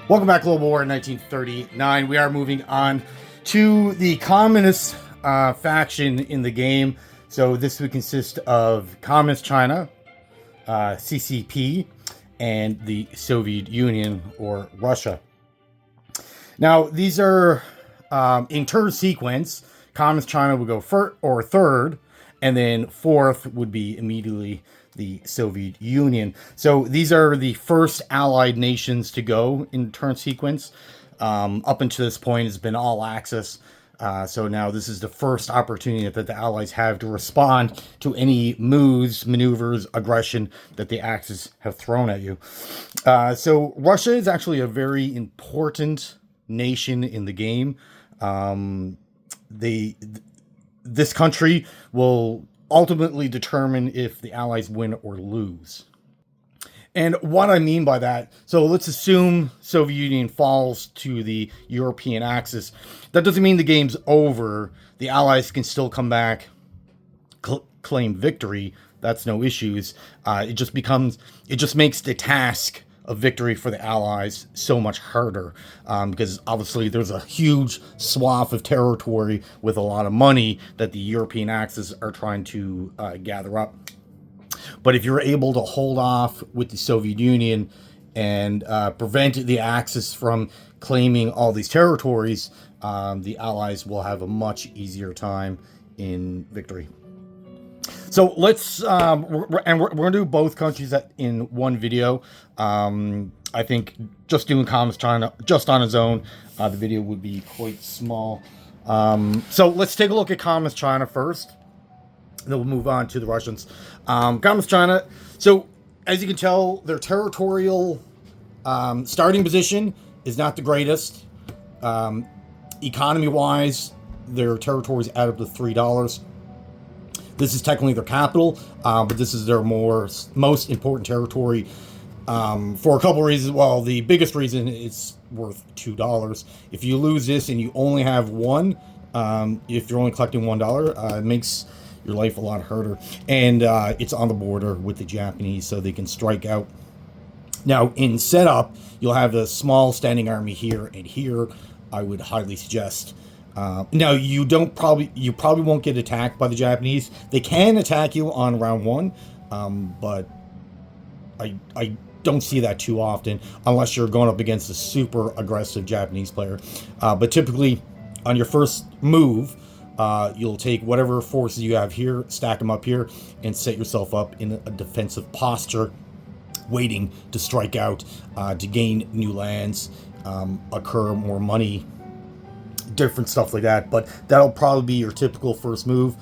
Welcome back, Global War in 1939. We are moving on to the communist faction in the game. So this would consist of Communist China, CCP, and the Soviet Union or Russia. Now, these are in turn sequence. Communist China would go third, and then fourth would be immediately the Soviet Union. So these are the first allied nations to go in turn sequence. Up until this point, it's been all Axis. So now this is the first opportunity that the Allies have to respond to any moves, maneuvers, aggression that the Axis have thrown at you. So Russia is actually a very important nation in the game. This country will ultimately determine if the Allies win or lose. And what I mean by that, so let's assume Soviet Union falls to the European Axis. That doesn't mean the game's over. The Allies can still come back, claim victory. That's no issues. It just makes the task of victory for the Allies so much harder, because obviously there's a huge swath of territory with a lot of money that the European Axis are trying to gather up. But if you're able to hold off with the Soviet Union and prevent the Axis from claiming all these territories, the Allies will have a much easier time in victory. So let's, we're going to do both countries in one video. I think just doing Communist China just on its own, the video would be quite small. So let's take a look at Communist China first. Then we'll move on to the Russians. Communist China. So as you can tell, their territorial starting position is not the greatest. Economy-wise, their territories add up to $3. This is technically their capital, but this is their most important territory for a couple of reasons. Well, the biggest reason it's worth $2. If you lose this and you only have one, if you're only collecting $1, it makes your life a lot harder. And it's on the border with the Japanese, so they can strike out. Now, in setup, you'll have a small standing army here and here. I would highly suggest. Now, you probably won't get attacked by the Japanese. They can attack you on round one, but I don't see that too often unless you're going up against a super aggressive Japanese player. But typically, on your first move, you'll take whatever forces you have here, stack them up here, and set yourself up in a defensive posture, waiting to strike out, to gain new lands, accrue more money, different stuff like that. But that'll probably be your typical first move.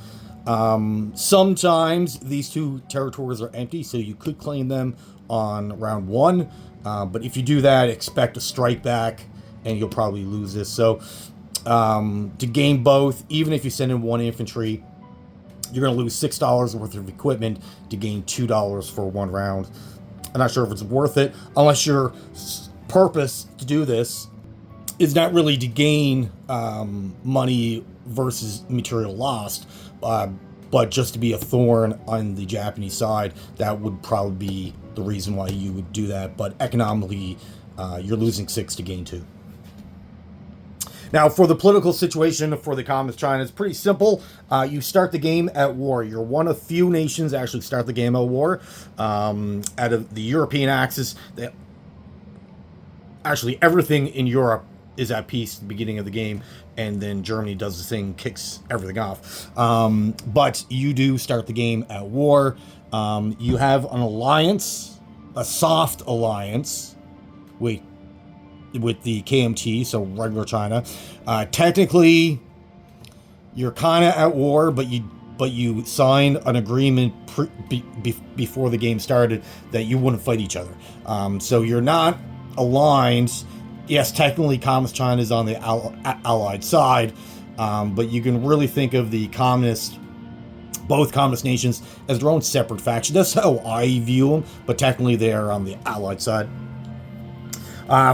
Sometimes these two territories are empty, so you could claim them on round one. But if you do that, expect a strike back, and you'll probably lose this. So to gain both, even if you send in one infantry, you're going to lose $6 worth of equipment to gain $2 for one round. I'm not sure if it's worth it, unless your purpose to do this is not really to gain money versus material lost, but just to be a thorn on the Japanese side. That would probably be the reason why you would do that. But economically, you're losing 6 to gain 2. Now, for the political situation for the Communist China, it's pretty simple. You start the game at war. You're one of few nations that actually start the game at war. Out of the European Axis, actually everything in Europe is at peace at the beginning of the game, and then Germany does the thing, kicks everything off. But you do start the game at war. You have an alliance, a soft alliance, with the KMT, so regular China. Technically, you're kind of at war, but you signed an agreement before the game started that you wouldn't fight each other. So you're not aligned. Yes, technically, Communist China is on the Allied side, but you can really think of both communist nations as their own separate faction. That's how I view them, but technically they are on the Allied side.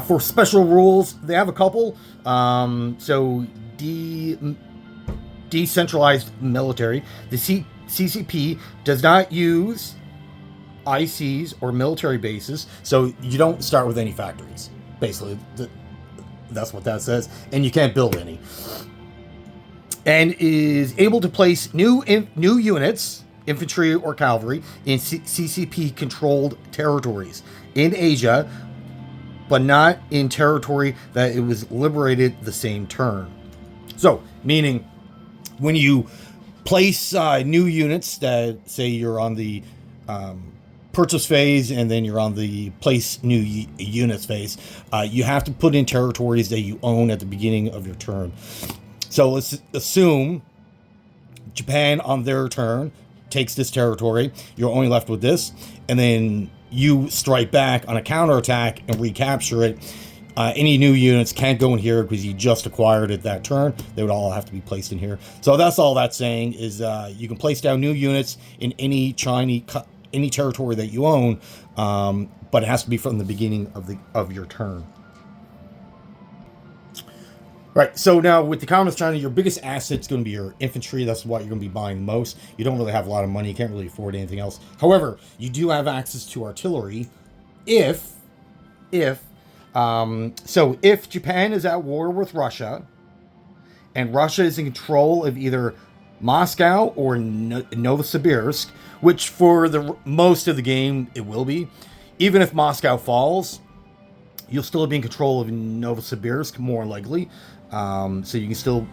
For special rules, they have a couple. So decentralized military. The CCP does not use ICs or military bases, so you don't start with any factories. Basically, that's what that says. And you can't build any. And is able to place new units, infantry or cavalry, in CCP-controlled territories in Asia, but not in territory that it was liberated the same turn. So, meaning when you place new units that say you're on the purchase phase and then you're on the place new units phase, you have to put in territories that you own at the beginning of your turn. So let's assume Japan on their turn takes this territory. You're only left with this, and then you strike back on a counterattack and recapture it. Any new units can't go in here because you just acquired it that turn. They would all have to be placed in here. So that's all that's saying is you can place down new units in any territory that you own, but it has to be from the beginning of your turn. Right, so now with the Communist China, your biggest asset is going to be your infantry. That's what you're going to be buying most. You don't really have a lot of money. You can't really afford anything else. However, you do have access to artillery if Japan is at war with Russia and Russia is in control of either Moscow or Novosibirsk, which for the most of the game it will be, even if Moscow falls, you'll still be in control of Novosibirsk, more likely. So you can still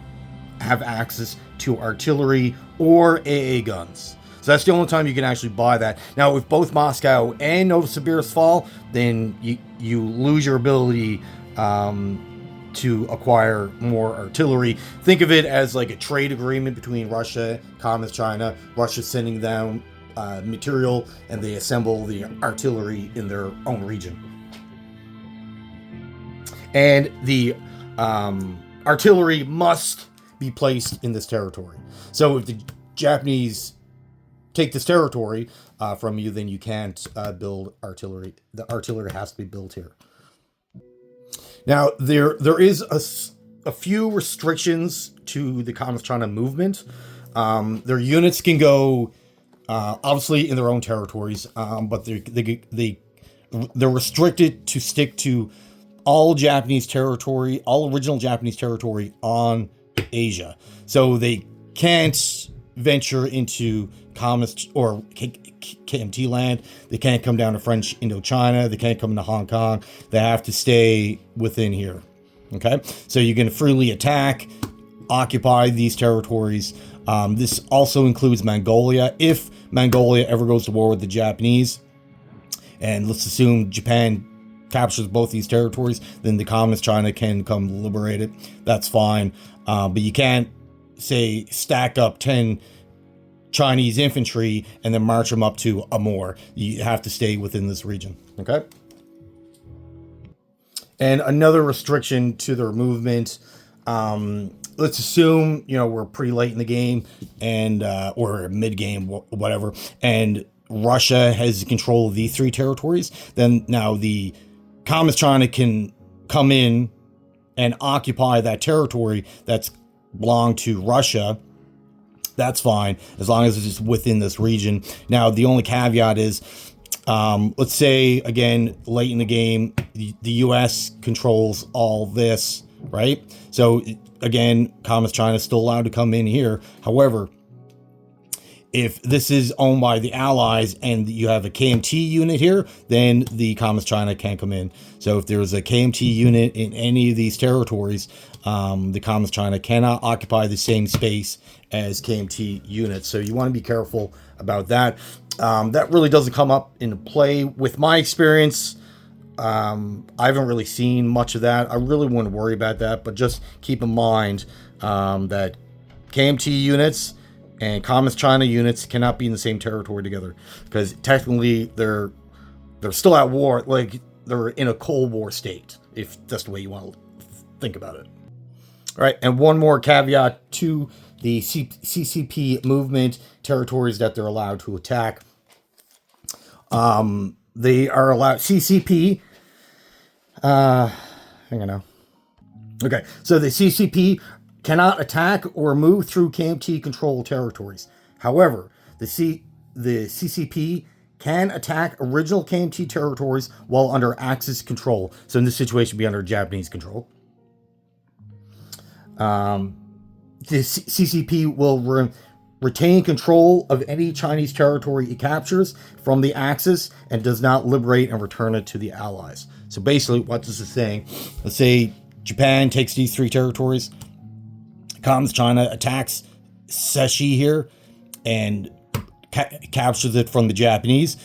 have access to artillery or AA guns. So that's the only time you can actually buy that. Now, if both Moscow and Novosibirsk fall, then you lose your ability to acquire more artillery. Think of it as like a trade agreement between Russia, Communist China. Russia's sending them material, and they assemble the artillery in their own region. And the artillery must be placed in this territory. So if the Japanese take this territory from you, then you can't build artillery. The artillery has to be built here. Now, there is a few restrictions to the Communist China movement. Their units can go, obviously, in their own territories, but they're restricted to stick to all Japanese territory, all original Japanese territory on Asia. So they can't venture into communist or KMT land. They can't come down to French Indochina. They can't come into Hong Kong. They have to stay within here. Okay? So you can freely attack, occupy these territories. This also includes Mongolia. If Mongolia ever goes to war with the Japanese, and let's assume Japan captures both these territories, then the Communist China can come liberate it. That's fine. But you can't, say, stack up 10 Chinese infantry and then march them up to Amur. You have to stay within this region. Okay? And another restriction to their movement, let's assume, we're pretty late in the game and or mid-game, whatever, and Russia has control of these three territories. Then now the Communist China can come in and occupy that territory that's belonged to Russia. That's fine, as long as it's within this region. Now, the only caveat is, let's say, again, late in the game, the U.S. controls all this, right? So, again, Communist China is still allowed to come in here. However, if this is owned by the Allies and you have a KMT unit here, then the Communist China can't come in. So if there's a KMT unit in any of these territories, the Communist China cannot occupy the same space as KMT units. So you want to be careful about that. That really doesn't come up into play. With my experience, I haven't really seen much of that. I really wouldn't worry about that, but just keep in mind that KMT units and Communist China units cannot be in the same territory together, because technically they're still at war, like they're in a Cold War state, if that's the way you want to think about it. All right, and one more caveat to the CCP movement territories that they're allowed to attack. They are allowed CCP. Hang on now. Okay, so the CCP cannot attack or move through KMT controlled territories. However, the CCP can attack original KMT territories while under Axis control. So in this situation, be under Japanese control. The CCP will retain control of any Chinese territory it captures from the Axis and does not liberate and return it to the Allies. So basically, what this is saying, let's say Japan takes these 3 territories, Communist China attacks Seshi here and captures it from the Japanese.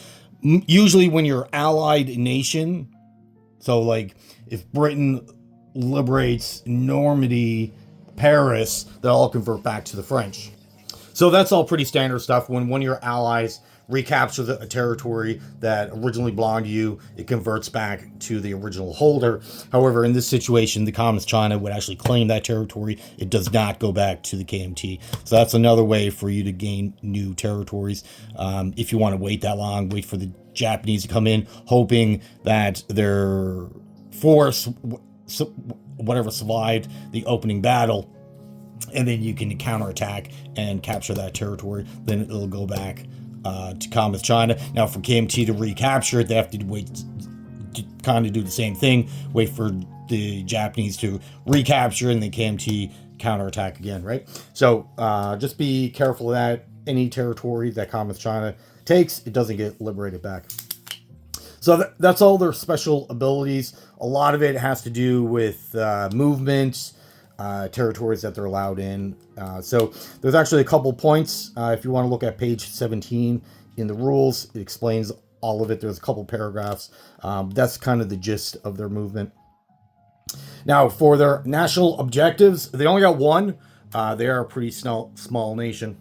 Usually when you're allied nation, so like if Britain liberates Normandy, Paris, they'll all convert back to the French. So that's all pretty standard stuff. When one of your allies recaptures a territory that originally belonged to you, it converts back to the original holder. However, in this situation, the Communist China would actually claim that territory. It does not go back to the KMT. So that's another way for you to gain new territories. If you want to wait that long, wait for the Japanese to come in, hoping that their force, whatever survived the opening battle, and then you can counterattack and capture that territory. Then it'll go back to Communist China. Now, for KMT to recapture it, they have to wait to kind of do the same thing. Wait for the Japanese to recapture, and then KMT counterattack again, right? So just be careful of that. Any territory that Communist China takes, it doesn't get liberated back. So that's all their special abilities. A lot of it has to do with movement, territories that they're allowed in. So there's actually a couple points. If you want to look at page 17 in the rules, it explains all of it. There's a couple paragraphs. That's kind of the gist of their movement. Now, for their national objectives, they only got one. They are a pretty small nation.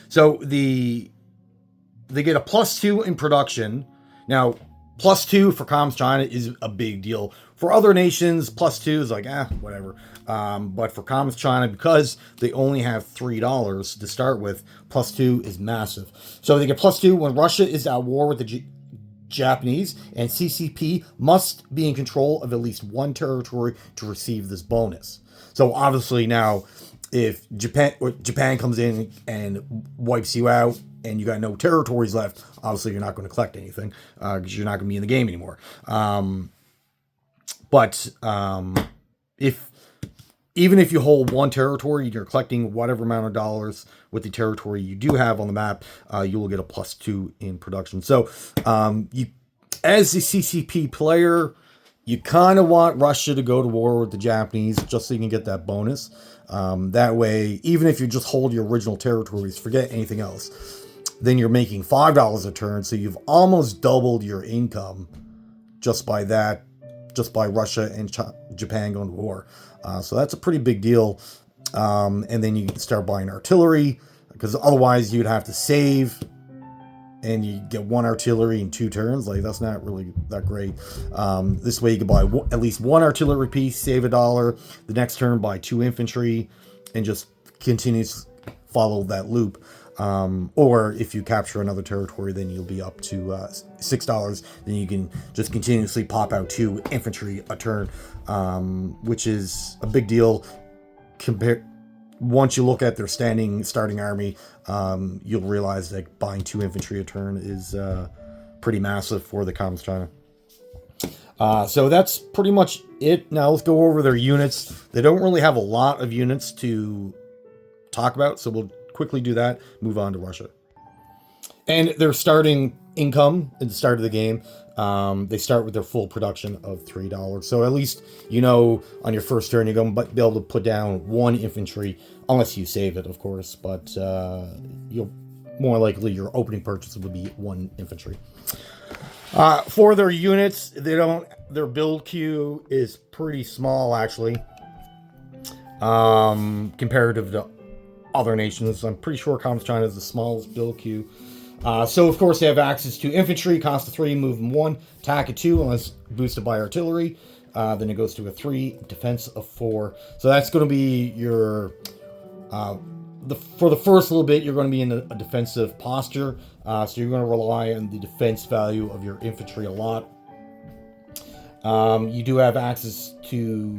So they get a +2 in production. Now, +2 for Communist China is a big deal. For other nations, +2 is like, whatever. But for Communist China, because they only have $3 to start with, +2 is massive. So they get +2 when Russia is at war with the Japanese, and CCP must be in control of at least one territory to receive this bonus. So obviously now, if Japan comes in and wipes you out, and you got no territories left, obviously you're not going to collect anything because you're not going to be in the game anymore. But even if you hold one territory, you're collecting whatever amount of dollars with the territory you do have on the map, you will get a +2 in production. So you, as a CCP player, you kind of want Russia to go to war with the Japanese just so you can get that bonus. That way, even if you just hold your original territories, forget anything else, then you're making $5 a turn. So you've almost doubled your income just by that, just by Russia and Japan going to war. So that's a pretty big deal. And then you can start buying artillery, because otherwise you'd have to save and you get 1 artillery in 2 turns. Like, that's not really that great. This way you can buy at least 1 artillery piece, save $1. The next turn buy 2 infantry, and just continue to follow that loop. Or if you capture another territory, then you'll be up to $6. Then you can just continuously pop out 2 infantry a turn, which is a big deal. Once you look at their starting army, you'll realize that buying 2 infantry a turn is pretty massive for the Communist China. So that's pretty much it. Now let's go over their units. They don't really have a lot of units to talk about, so we'll quickly do that, move on to Russia. And their starting income at the start of the game, they start with their full production of $3. So at least, you know, on your first turn, you're going to be able to put down 1 infantry, unless you save it, of course. But you'll more likely your opening purchase would be 1 infantry. For their units, their build queue is pretty small, actually, comparative to other nations. I'm pretty sure Communist China is the smallest build queue. So of course they have access to infantry, cost of 3, movement 1, attack at 2 unless boosted by artillery. Then it goes to a 3, defense of 4. So that's going to be your for the first little bit, you're going to be in a defensive posture. So you're going to rely on the defense value of your infantry a lot. You do have access to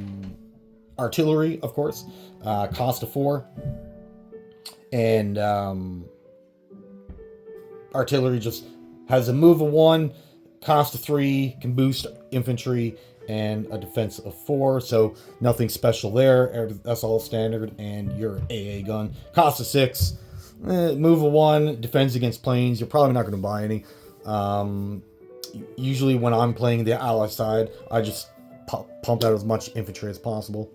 artillery, of course, cost of 4. And artillery just Has a move of 1, cost of 3, can boost infantry, and a defense of 4. So nothing special there. That's all standard. And your AA gun, cost of 6, move of 1, defends against planes. You're probably not going to buy any. Usually when I'm playing the ally side, I just pump out as much infantry as possible.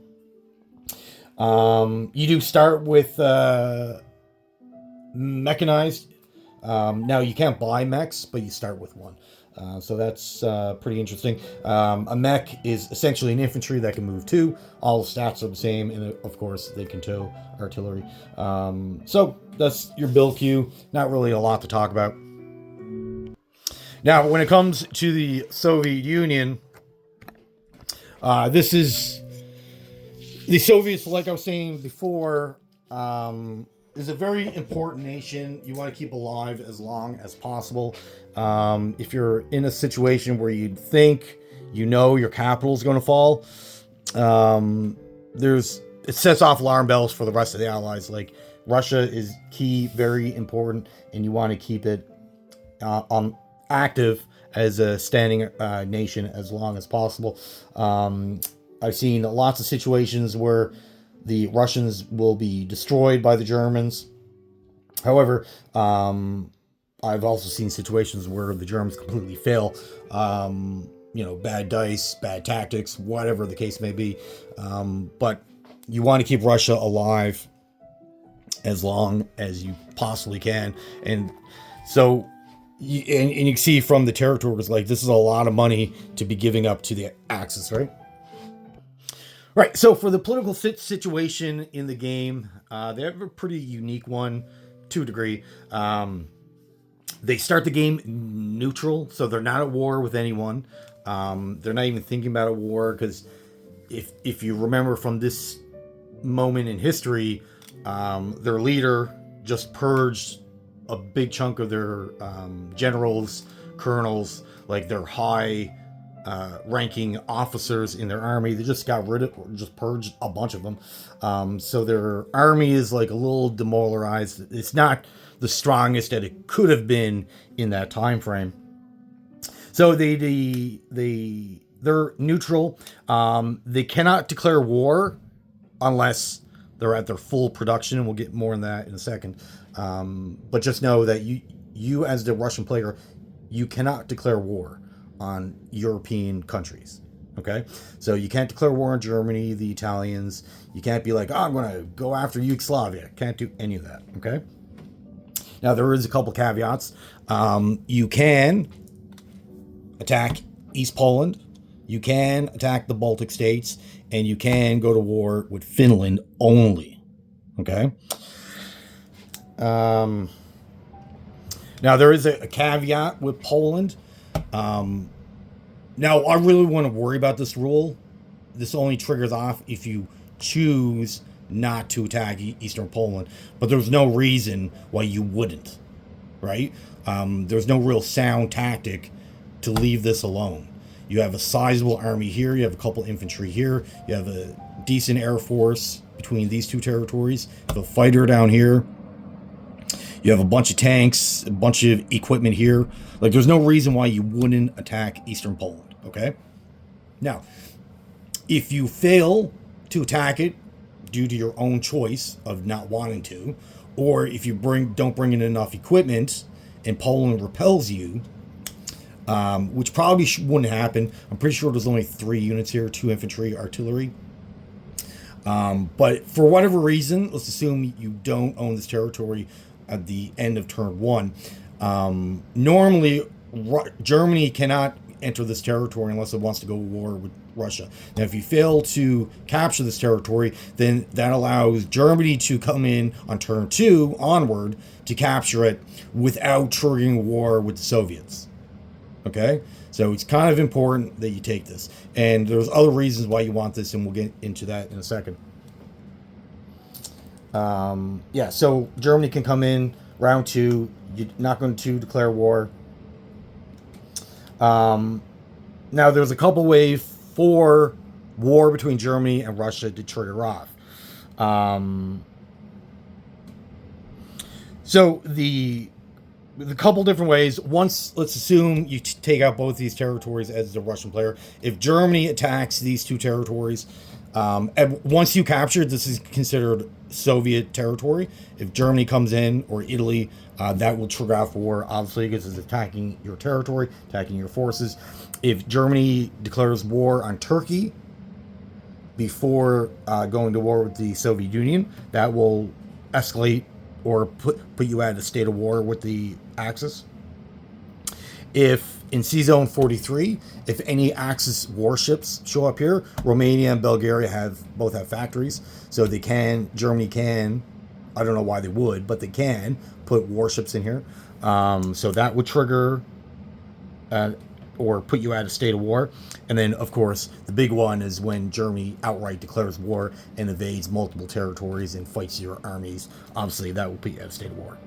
You do start with mechanized. Now you can't buy mechs, but you start with one. So that's pretty interesting. A mech is essentially an infantry that can move 2. All the stats are the same, and of course they can tow artillery. So that's your build queue. Not really a lot to talk about. Now, when it comes to the Soviet Union, this is the Soviets, like I was saying before, is a very important nation. You want to keep alive as long as possible. If you're in a situation where you think your capital is going to fall, it sets off alarm bells for the rest of the allies. Like, Russia is key, very important, and you want to keep it on active as a standing nation as long as possible. I've seen lots of situations where the Russians will be destroyed by the Germans. However, I've also seen situations where the Germans completely fail. Bad dice, bad tactics, whatever the case may be. But you want to keep Russia alive as long as you possibly can. And so, you can see from the territories, like, this is a lot of money to be giving up to the Axis, right? Right, so for the political situation in the game, they have a pretty unique one to a degree. They start the game neutral, so they're not at war with anyone. They're not even thinking about a war, because if you remember from this moment in history, their leader just purged a big chunk of their generals, colonels, like their high ranking officers in their army. They just purged a bunch of them. So their army is like a little demoralized. It's not the strongest that it could have been in that time frame. So they're neutral. They cannot declare war unless they're at their full production, and we'll get more on that in a second. But just know that you as the Russian player, you cannot declare war on European countries. Okay? So you can't declare war on Germany, the Italians. You can't be like, I'm going to go after Yugoslavia. Can't do any of that. Okay? Now, there is a couple caveats. You can attack East Poland. You can attack the Baltic states. And you can go to war with Finland only. Okay? Now, there is a caveat with Poland. Now, I really want to worry about this rule. This only triggers off if you choose not to attack Eastern Poland. But there's no reason why you wouldn't. Right? There's no real sound tactic to leave this alone. You have a sizable army here. You have a couple infantry here. You have a decent air force between these two territories. You have a fighter down here. You have a bunch of tanks, a bunch of equipment here. Like, there's no reason why you wouldn't attack Eastern Poland, okay? Now, if you fail to attack it due to your own choice of not wanting to, or if you don't bring in enough equipment and Poland repels you, which probably wouldn't happen. I'm pretty sure there's only 3 units here, 2 infantry, artillery. But for whatever reason, let's assume you don't own this territory at the end of turn 1. Normally, Germany cannot enter this territory unless it wants to go to war with Russia. Now, if you fail to capture this territory, then that allows Germany to come in on turn 2 onward to capture it without triggering war with the Soviets. Okay? So it's kind of important that you take this. And there's other reasons why you want this, and we'll get into that in a second. So Germany can come in round 2. You're not going to declare war. Now, there's a couple ways for war between Germany and Russia to trigger off. So the a couple different ways. Once, let's assume you take out both these territories as the Russian player. If Germany attacks these two territories, and once you capture, this is considered Soviet territory. If Germany comes in, or Italy, that will trigger off war, obviously, because it's attacking your territory, attacking your forces. If Germany declares war on Turkey before going to war with the Soviet Union, that will escalate or put you at a state of war with the Axis. If in Sea Zone 43, if any Axis warships show up here, Romania and Bulgaria both have factories, so Germany can, I don't know why they would, but they can put warships in here. So that would trigger or put you at a state of war. And then, of course, the big one is when Germany outright declares war and invades multiple territories and fights your armies. Obviously, that will put you at a state of war.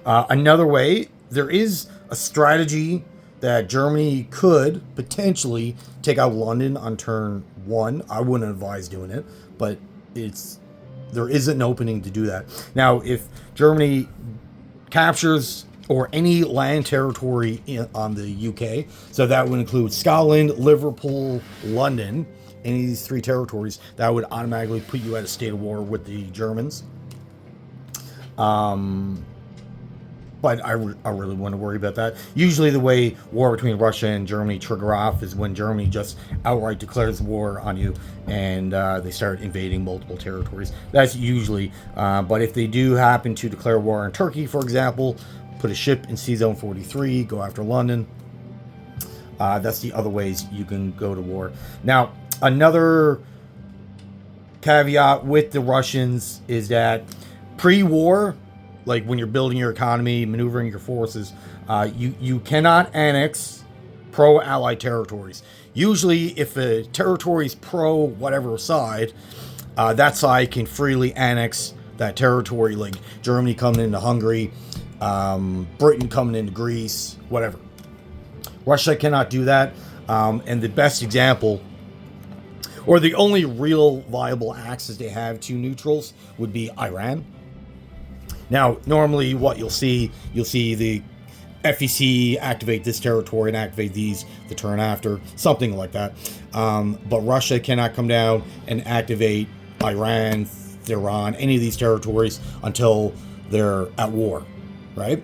Another way, there is a strategy that Germany could potentially take out London on turn 1. I wouldn't advise doing it, but there is an opening to do that. Now, if Germany captures or any land territory on the UK, so that would include Scotland, Liverpool, London, any of these 3 territories, that would automatically put you at a state of war with the Germans. But I really wouldn't worry about that. Usually the way war between Russia and Germany trigger off is when Germany just outright declares war on you and they start invading multiple territories. That's usually, but if they do happen to declare war on Turkey, for example, put a ship in Sea Zone 43, go after London. That's the other ways you can go to war. Now, another caveat with the Russians is that pre-war, like when you're building your economy, maneuvering your forces, you cannot annex pro-Allied territories. Usually, if a territory is pro-whatever side, that side can freely annex that territory, like Germany coming into Hungary, Britain coming into Greece, whatever. Russia cannot do that. And the best example, or the only real viable access they have to neutrals, would be Iran. Now, normally what you'll see the FEC activate this territory and activate these the turn after, something like that. But Russia cannot come down and activate Iran, Iran, any of these territories until they're at war, right?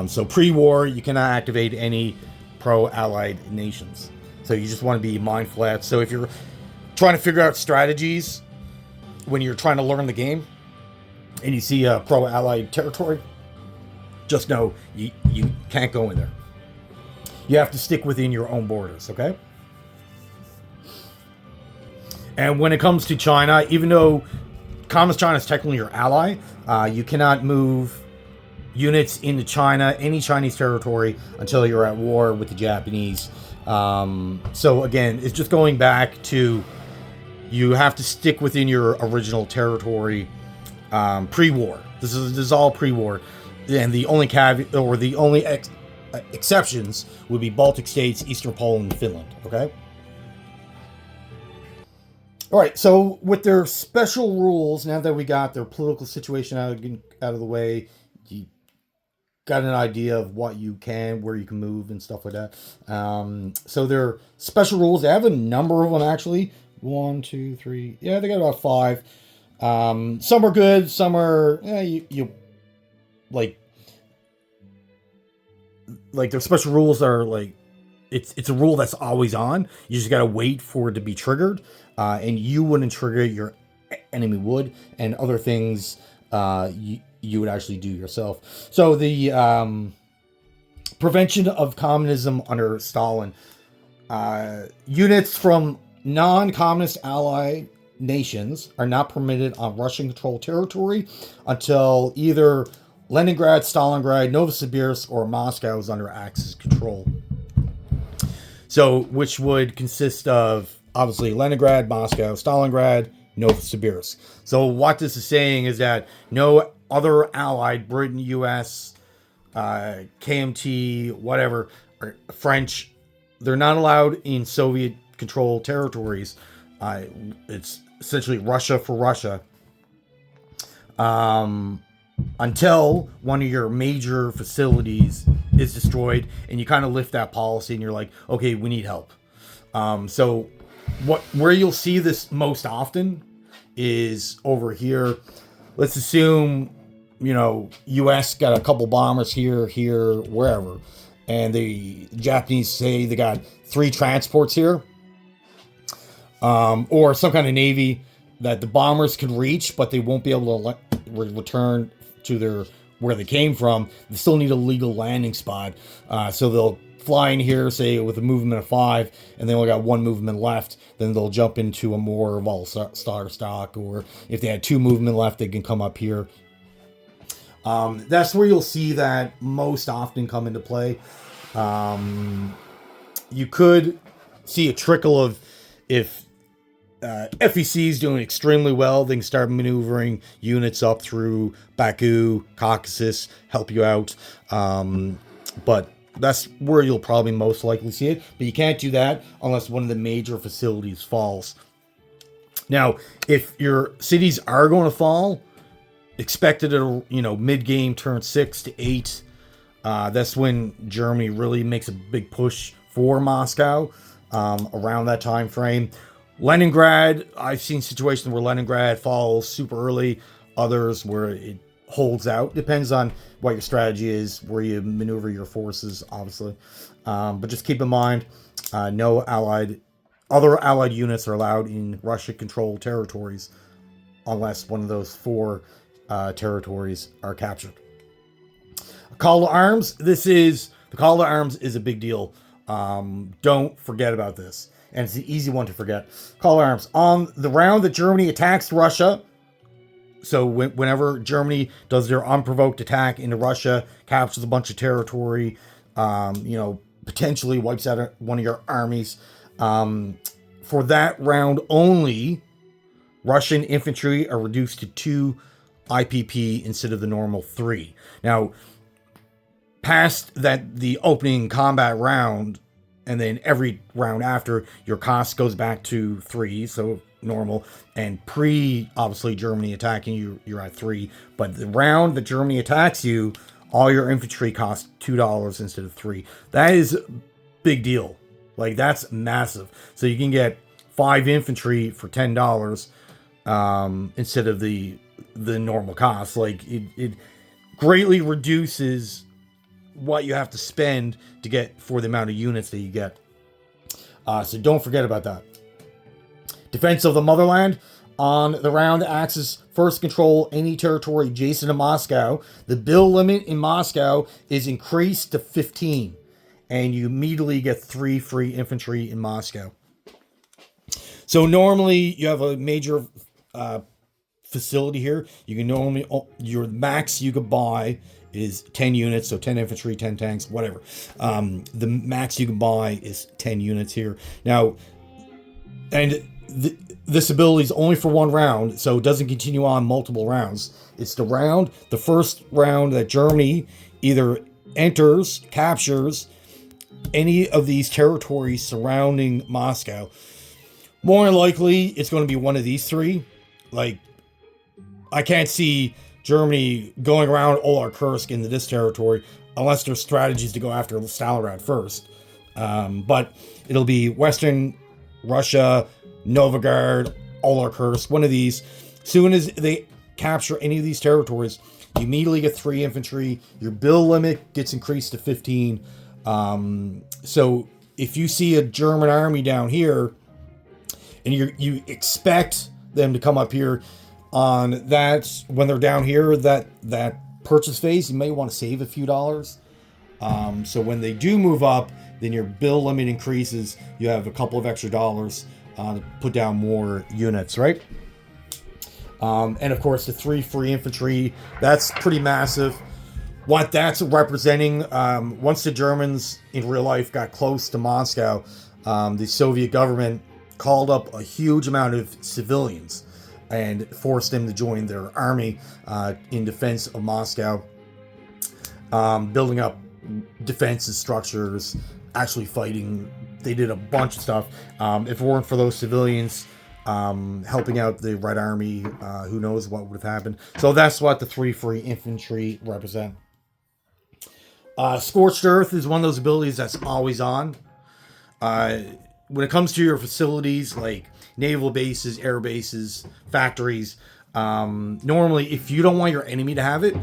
So pre-war, you cannot activate any pro-Allied nations. So you just want to be mindful of that. So if you're trying to figure out strategies when you're trying to learn the game, and you see a pro-Allied territory, just know you can't go in there. You have to stick within your own borders, okay? And when it comes to China, even though Communist China is technically your ally, you cannot move units into China, any Chinese territory, until you're at war with the Japanese. So again, it's just going back to, you have to stick within your original territory. Pre-war. This is all pre-war, and the only caveat or the only exceptions would be Baltic states, Eastern Poland, and Finland. Okay. All right. So with their special rules, now that we got their political situation out of the way, you got an idea of what you can, where you can move, and stuff like that. So their special rules, they have a number of them actually. 1, 2, 3. Yeah, they got about 5. Some are good, some are you like their special rules are like it's a rule that's always on. You just gotta wait for it to be triggered, and you wouldn't trigger it, your enemy would, and other things you would actually do yourself. So the prevention of communism under Stalin, units from non-communist ally nations are not permitted on Russian-controlled territory until either Leningrad, Stalingrad, Novosibirsk, or Moscow is under Axis control. So, which would consist of, obviously, Leningrad, Moscow, Stalingrad, Novosibirsk. So, what this is saying is that no other allied, Britain, US, KMT, whatever, or French, they're not allowed in Soviet-controlled territories. It's essentially Russia for Russia. until one of your major facilities is destroyed, and you kind of lift that policy and you're like, okay, we need help. So where you'll see this most often is over here. Let's assume, US got a couple bombers here, wherever, and the Japanese say they got 3 transports here, or some kind of navy that the bombers can reach, but they won't be able to return to where they came from. They still need a legal landing spot, so they'll fly in here, say with a movement of 5, and they only got 1 movement left. Then they'll jump into a more all-star stock, or if they had 2 movement left, they can come up here. That's where you'll see that most often come into play. You could see a trickle of, if FEC is doing extremely well, they can start maneuvering units up through Baku, Caucasus, help you out. But that's where you'll probably most likely see it. But you can't do that unless one of the major facilities falls. Now, if your cities are going to fall, expect it at, mid-game, turn 6 to 8. That's when Germany really makes a big push for Moscow, around that time frame. Leningrad, I've seen situations where Leningrad falls super early, others where it holds out. Depends on what your strategy is, where you maneuver your forces, obviously. But just keep in mind, no other allied units are allowed in Russia-controlled territories unless one of those 4 territories are captured. Call to arms. The call to arms is a big deal. Don't forget about this. And it's an easy one to forget. Call to arms. On the round that Germany attacks Russia, so whenever Germany does their unprovoked attack into Russia, captures a bunch of territory, potentially wipes out one of your armies, for that round only, Russian infantry are reduced to 2 IPP instead of the normal 3. Now, past the opening combat round, and then every round after, your cost goes back to 3, so normal. And obviously, Germany attacking you, you're at 3. But the round that Germany attacks you, all your infantry costs $2 instead of 3. That is a big deal. Like, that's massive. So you can get 5 infantry for $10 instead of the normal cost. Like, it greatly reduces what you have to spend to get for the amount of units that you get. So don't forget about that. Defense of the motherland. On the round axis, first control any territory adjacent to Moscow. The bill limit in Moscow is increased to 15, and you immediately get 3 free infantry in Moscow. So normally you have a major facility here. You can your max you could buy is 10 units, so 10 infantry, 10 tanks, whatever. The max you can buy is 10 units here. Now, and this ability is only for 1 round, so it doesn't continue on multiple rounds. It's the first round that Germany either enters, captures any of these territories surrounding Moscow. More likely, it's going to be one of these 3. Like, I can't see Germany going around Olar-Kursk into this territory unless there's strategies to go after Stalingrad first. But it'll be Western Russia, Novgorod, Olar-Kursk, one of these. Soon as they capture any of these territories, you immediately get 3 infantry. Your bill limit gets increased to 15. So if you see a German army down here, and you expect them to come up here on that, when they're down here, that purchase phase, you may want to save a few dollars. So when they do move up, then your bill limit increases. You have a couple of extra dollars to put down more units, right? And of course, the 3 free infantry, that's pretty massive. What that's representing, once the Germans in real life got close to Moscow, the Soviet government called up a huge amount of civilians and forced them to join their army in defense of Moscow, building up defenses structures, actually fighting. They did a bunch of stuff. If it weren't for those civilians, helping out the Red Army. Who knows what would have happened? So that's what the 3 free infantry represent. Scorched Earth is one of those abilities that's always on. When it comes to your facilities like naval bases, air bases, factories, normally if you don't want your enemy to have it,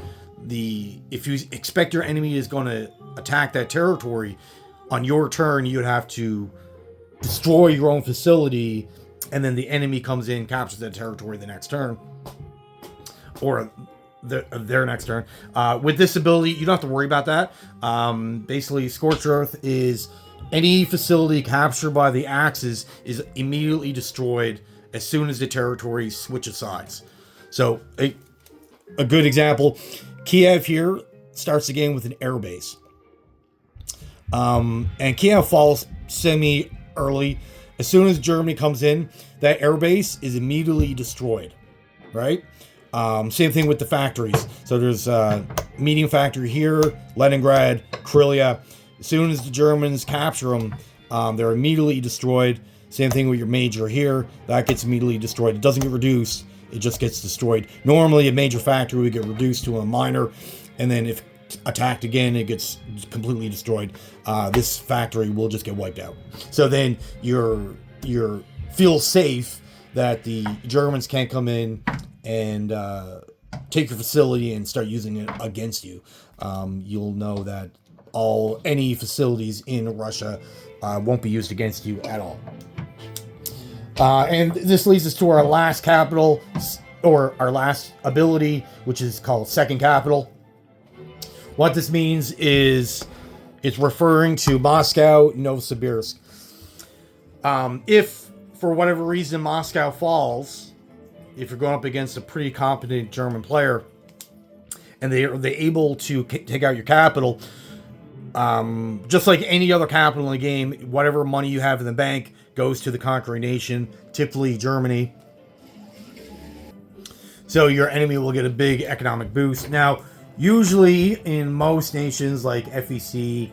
if you expect your enemy is going to attack that territory, on your turn you would have to destroy your own facility, and then the enemy comes in, captures that territory the next turn, or their next turn. With this ability, you don't have to worry about that. Basically, Scorched Earth is any facility captured by the Axis is immediately destroyed as soon as the territory switches sides. So, a good example, Kiev here starts the game with an air base. And Kiev falls semi-early. As soon as Germany comes in, that air base is immediately destroyed, right? Same thing with the factories. So there's a medium factory here, Leningrad, Krylia. As soon as the Germans capture them, they're immediately destroyed. Same thing with your major here. That gets immediately destroyed. It doesn't get reduced. It just gets destroyed. Normally, a major factory would get reduced to a minor, and then if attacked again, it gets completely destroyed. This factory will just get wiped out. So then you're feel safe that the Germans can't come in and take your facility and start using it against you. You'll know that any facilities in Russia won't be used against you at all. And this leads us to our last capital, or our last ability, which is called Second Capital. What this means is it's referring to Moscow, Novosibirsk. If, for whatever reason, Moscow falls, if you're going up against a pretty competent German player, and they're able to take out your capital, just like any other capital in the game, whatever money you have in the bank goes to the conquering nation, typically Germany. So your enemy will get a big economic boost. Now, usually in most nations like FEC,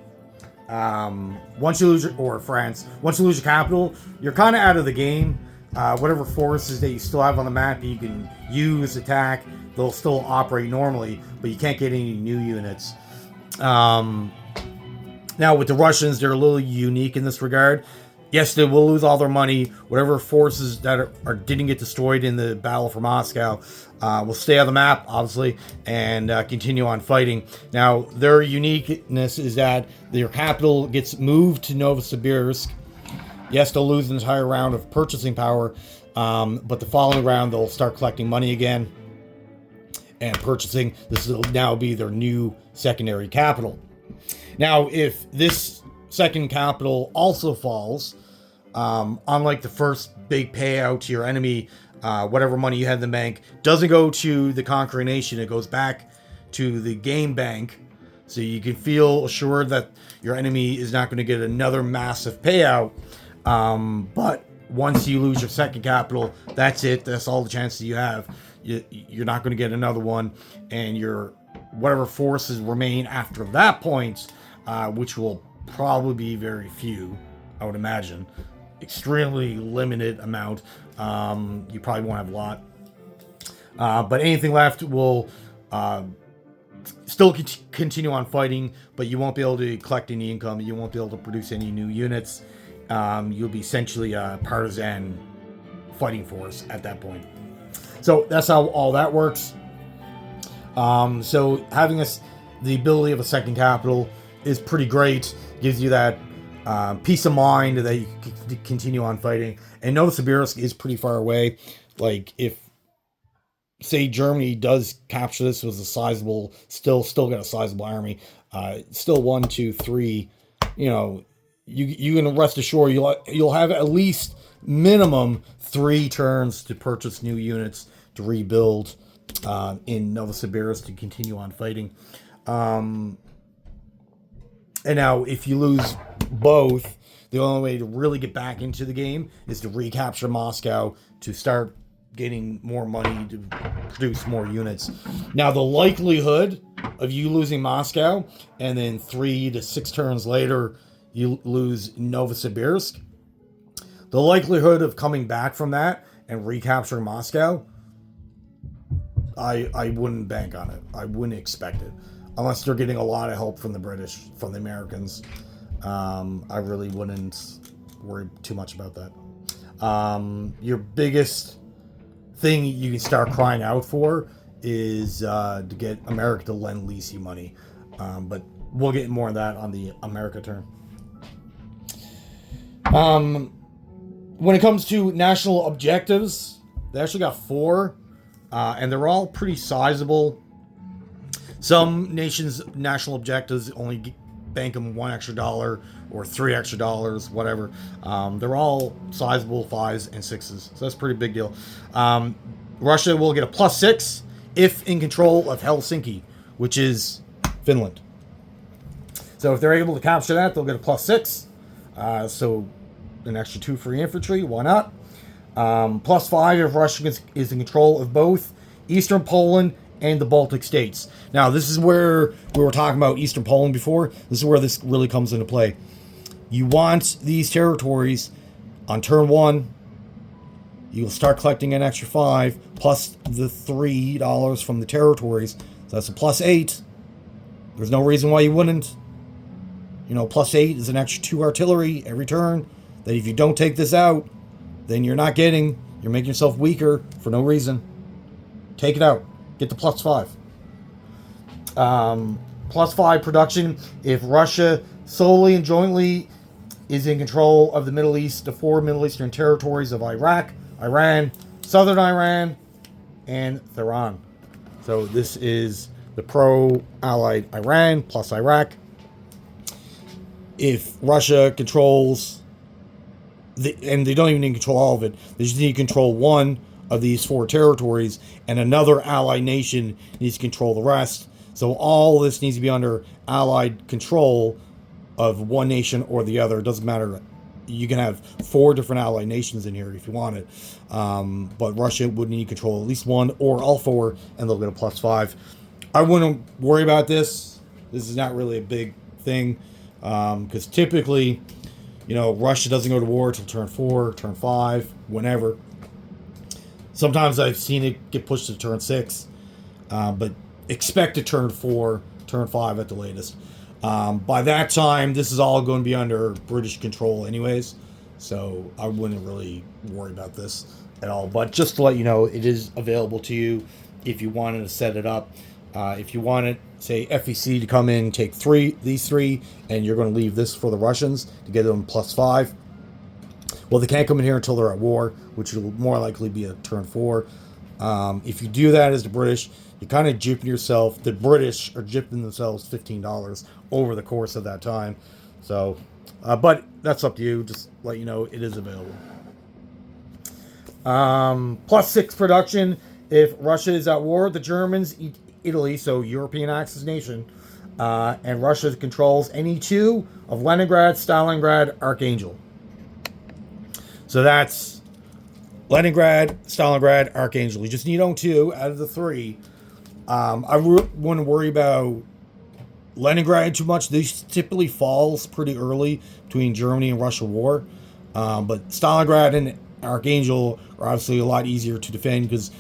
once you lose France, once you lose your capital, you're kind of out of the game. Whatever forces that you still have on the map you can use, attack, they'll still operate normally, but you can't get any new units. Now with the Russians, they're a little unique in this regard. Yes, they will lose all their money. Whatever forces that didn't get destroyed in the battle for Moscow will stay on the map, obviously, and continue on fighting. Now, their uniqueness is that their capital gets moved to Novosibirsk. Yes, they'll lose an entire round of purchasing power, but the following round, they'll start collecting money again and purchasing. This will now be their new secondary capital. Now, if this second capital also falls, unlike the first big payout to your enemy, whatever money you had in the bank doesn't go to the conquering nation. It goes back to the game bank. So you can feel assured that your enemy is not going to get another massive payout. But once you lose your second capital, that's it. That's all the chances you have. You're not going to get another one. And your whatever forces remain after that point, which will probably be very few, I would imagine. Extremely limited amount. You probably won't have a lot. But anything left will still continue on fighting, but you won't be able to collect any income. You won't be able to produce any new units. You'll be essentially a partisan fighting force at that point. So that's how all that works. So having the ability of a second capital is pretty great. Gives you that peace of mind that you can continue on fighting. And Novosibirsk is pretty far away. Like if, say, Germany does capture this with a sizable, still got a sizable army, still 1, 2, 3, you can rest assured you'll have at least minimum 3 turns to purchase new units to rebuild in Novosibirsk to continue on fighting. And now, if you lose both, the only way to really get back into the game is to recapture Moscow to start getting more money to produce more units. Now, the likelihood of you losing Moscow and then 3 to 6 turns later you lose Novosibirsk, the likelihood of coming back from that and recapturing Moscow, I wouldn't bank on it. I wouldn't expect it. Unless they're getting a lot of help from the British, from the Americans. I really wouldn't worry too much about that. Your biggest thing you can start crying out for is to get America to lend lease you money. But we'll get more of that on the America turn. When it comes to national objectives, they actually got 4, and they're all pretty sizable. Some nations' national objectives only bank them $1 extra or $3 extra, whatever. They're all sizable 5s and 6s, so that's a pretty big deal. Russia will get a +6 if in control of Helsinki, which is Finland. So if they're able to capture that, they'll get a +6. So an extra 2 free infantry, why not? +5 if Russia is in control of both Eastern Poland and the Baltic states. Now, this is where we were talking about Eastern Poland before. This is where this really comes into play. You want these territories on turn 1. You'll start collecting an extra 5 plus the $3 from the territories. So that's a +8. There's no reason why you wouldn't. +8 is an extra 2 artillery every turn. That if you don't take this out, then you're making yourself weaker for no reason. Take it out. Get the +5. +5 production if Russia solely and jointly is in control of the Middle East, the 4 Middle Eastern territories of Iraq, Iran, Southern Iran, and Iran. So this is the pro-allied Iran plus Iraq. If Russia controls, and they don't even need to control all of it, they just need to control one of these 4 territories, and another allied nation needs to control the rest. So all this needs to be under allied control of one nation or the other. It doesn't matter. You can have 4 different allied nations in here if you want it. But Russia would need to control at least one or all 4, and they'll get a +5. I wouldn't worry about this. This is not really a big thing. Because typically, Russia doesn't go to war till turn 4, turn 5, whenever. Sometimes I've seen it get pushed to turn 6, but expect to turn 4, turn 5 at the latest. By that time, this is all going to be under British control anyways, so I wouldn't really worry about this at all. But just to let you know, it is available to you if you wanted to set it up. If you wanted, say, FEC to come in, take these three, and you're going to leave this for the Russians to get them +5. Well, they can't come in here until they're at war, which will more likely be a turn 4. If you do that as the British, you're kind of gypping yourself. The British are gypping themselves $15 over the course of that time. So, but that's up to you. Just let you know it is available. +6 production. If Russia is at war, the Germans, Italy, so European Axis nation, and Russia controls any 2 of Leningrad, Stalingrad, Archangel. So that's Leningrad, Stalingrad, Archangel. You just need on 2 out of the 3. I wouldn't worry about Leningrad too much. This typically falls pretty early between Germany and Russia war. But Stalingrad and Archangel are obviously a lot easier to defend because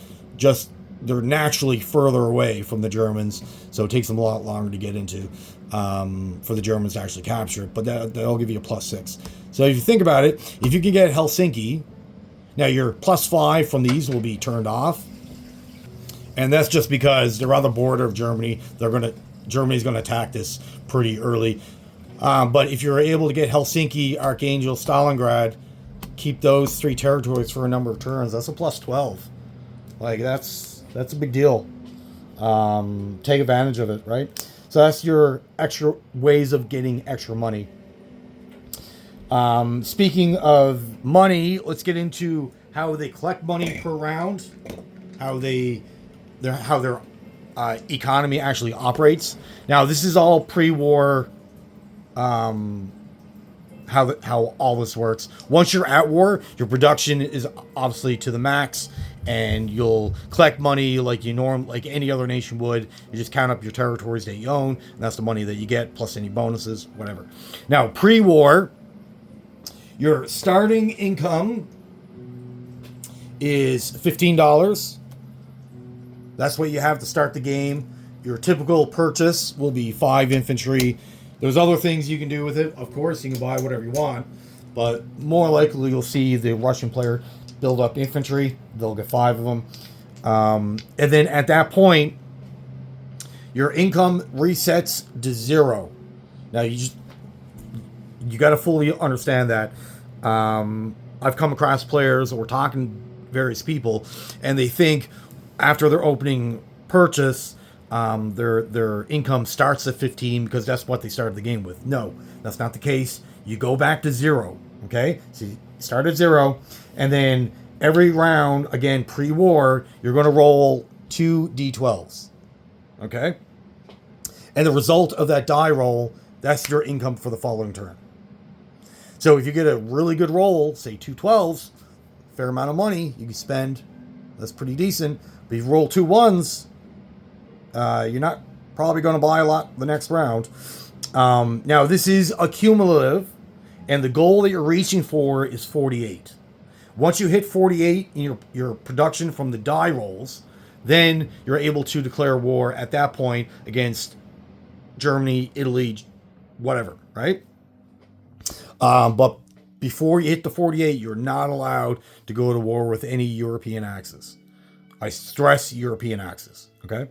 they're naturally further away from the Germans, so it takes them a lot longer to get into for the Germans to actually capture it. But that'll give you a +6. So if you think about it, if you can get Helsinki, now your +5 from these will be turned off, and that's just because they're on the border of Germany. Germany's going to attack this pretty early. But if you're able to get Helsinki, Archangel, Stalingrad, keep those 3 territories for a number of turns, that's a +12. Like that's a big deal. Take advantage of it, right? So that's your extra ways of getting extra money. Speaking of money, let's get into how they collect money per round, how their economy actually operates. Now, this is all pre-war. How all this works. Once you're at war, your production is obviously to the max, and you'll collect money like any other nation would. You just count up your territories that you own, and that's the money that you get plus any bonuses, whatever. Now, pre-war, your starting income is $15. That's what you have to start the game. Your typical purchase will be 5 infantry. There's other things you can do with it. Of course, you can buy whatever you want, but more likely you'll see the Russian player build up infantry. They'll get 5 of them. And then at that point, your income resets to 0. Now, you got to fully understand that. I've come across players, or talking to various people, and they think after their opening purchase, their income starts at 15 because that's what they started the game with. No, that's not the case. You go back to 0. Okay, so you start at 0, and then every round, again pre-war, you're going to roll 2 d12s. Okay, and the result of that die roll, that's your income for the following turn. So if you get a really good roll, say 2 12s, fair amount of money you can spend. That's pretty decent. But if you roll 2 1s, you're not probably going to buy a lot the next round. Now, this is accumulative, and the goal that you're reaching for is 48. Once you hit 48 in your production from the die rolls, then you're able to declare war at that point against Germany, Italy, whatever, right? But before you hit the 48, you're not allowed to go to war with any European axis. I stress European axis, okay?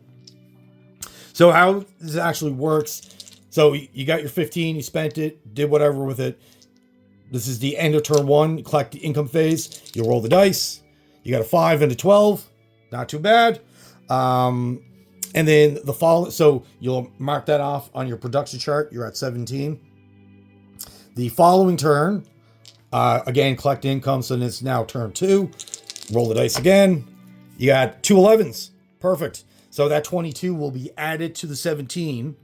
So how this actually works, so you got your 15, you spent it, did whatever with it. This is the end of turn 1, you collect the income phase, you roll the dice, you got a 5 and a 12, not too bad. And then the following, so you'll mark that off on your production chart, you're at 17. The following turn, again, collect income, so it's now turn 2. Roll the dice again. You got 2 11s. Perfect. So that 22 will be added to the 17,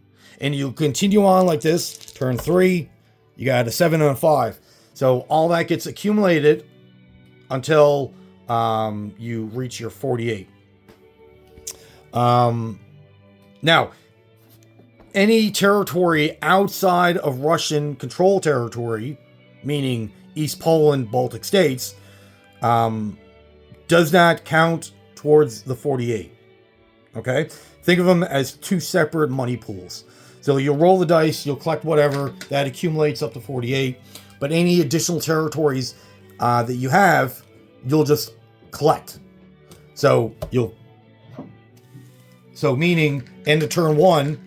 and you continue on like this. Turn 3, you got a 7 and a 5. So all that gets accumulated until you reach your 48. Now, any territory outside of Russian control territory, meaning East Poland, Baltic states, does not count towards the 48. Okay? Think of them as 2 separate money pools. So you'll roll the dice, you'll collect whatever, that accumulates up to 48. But any additional territories that you have, you'll just collect. So meaning end of turn 1,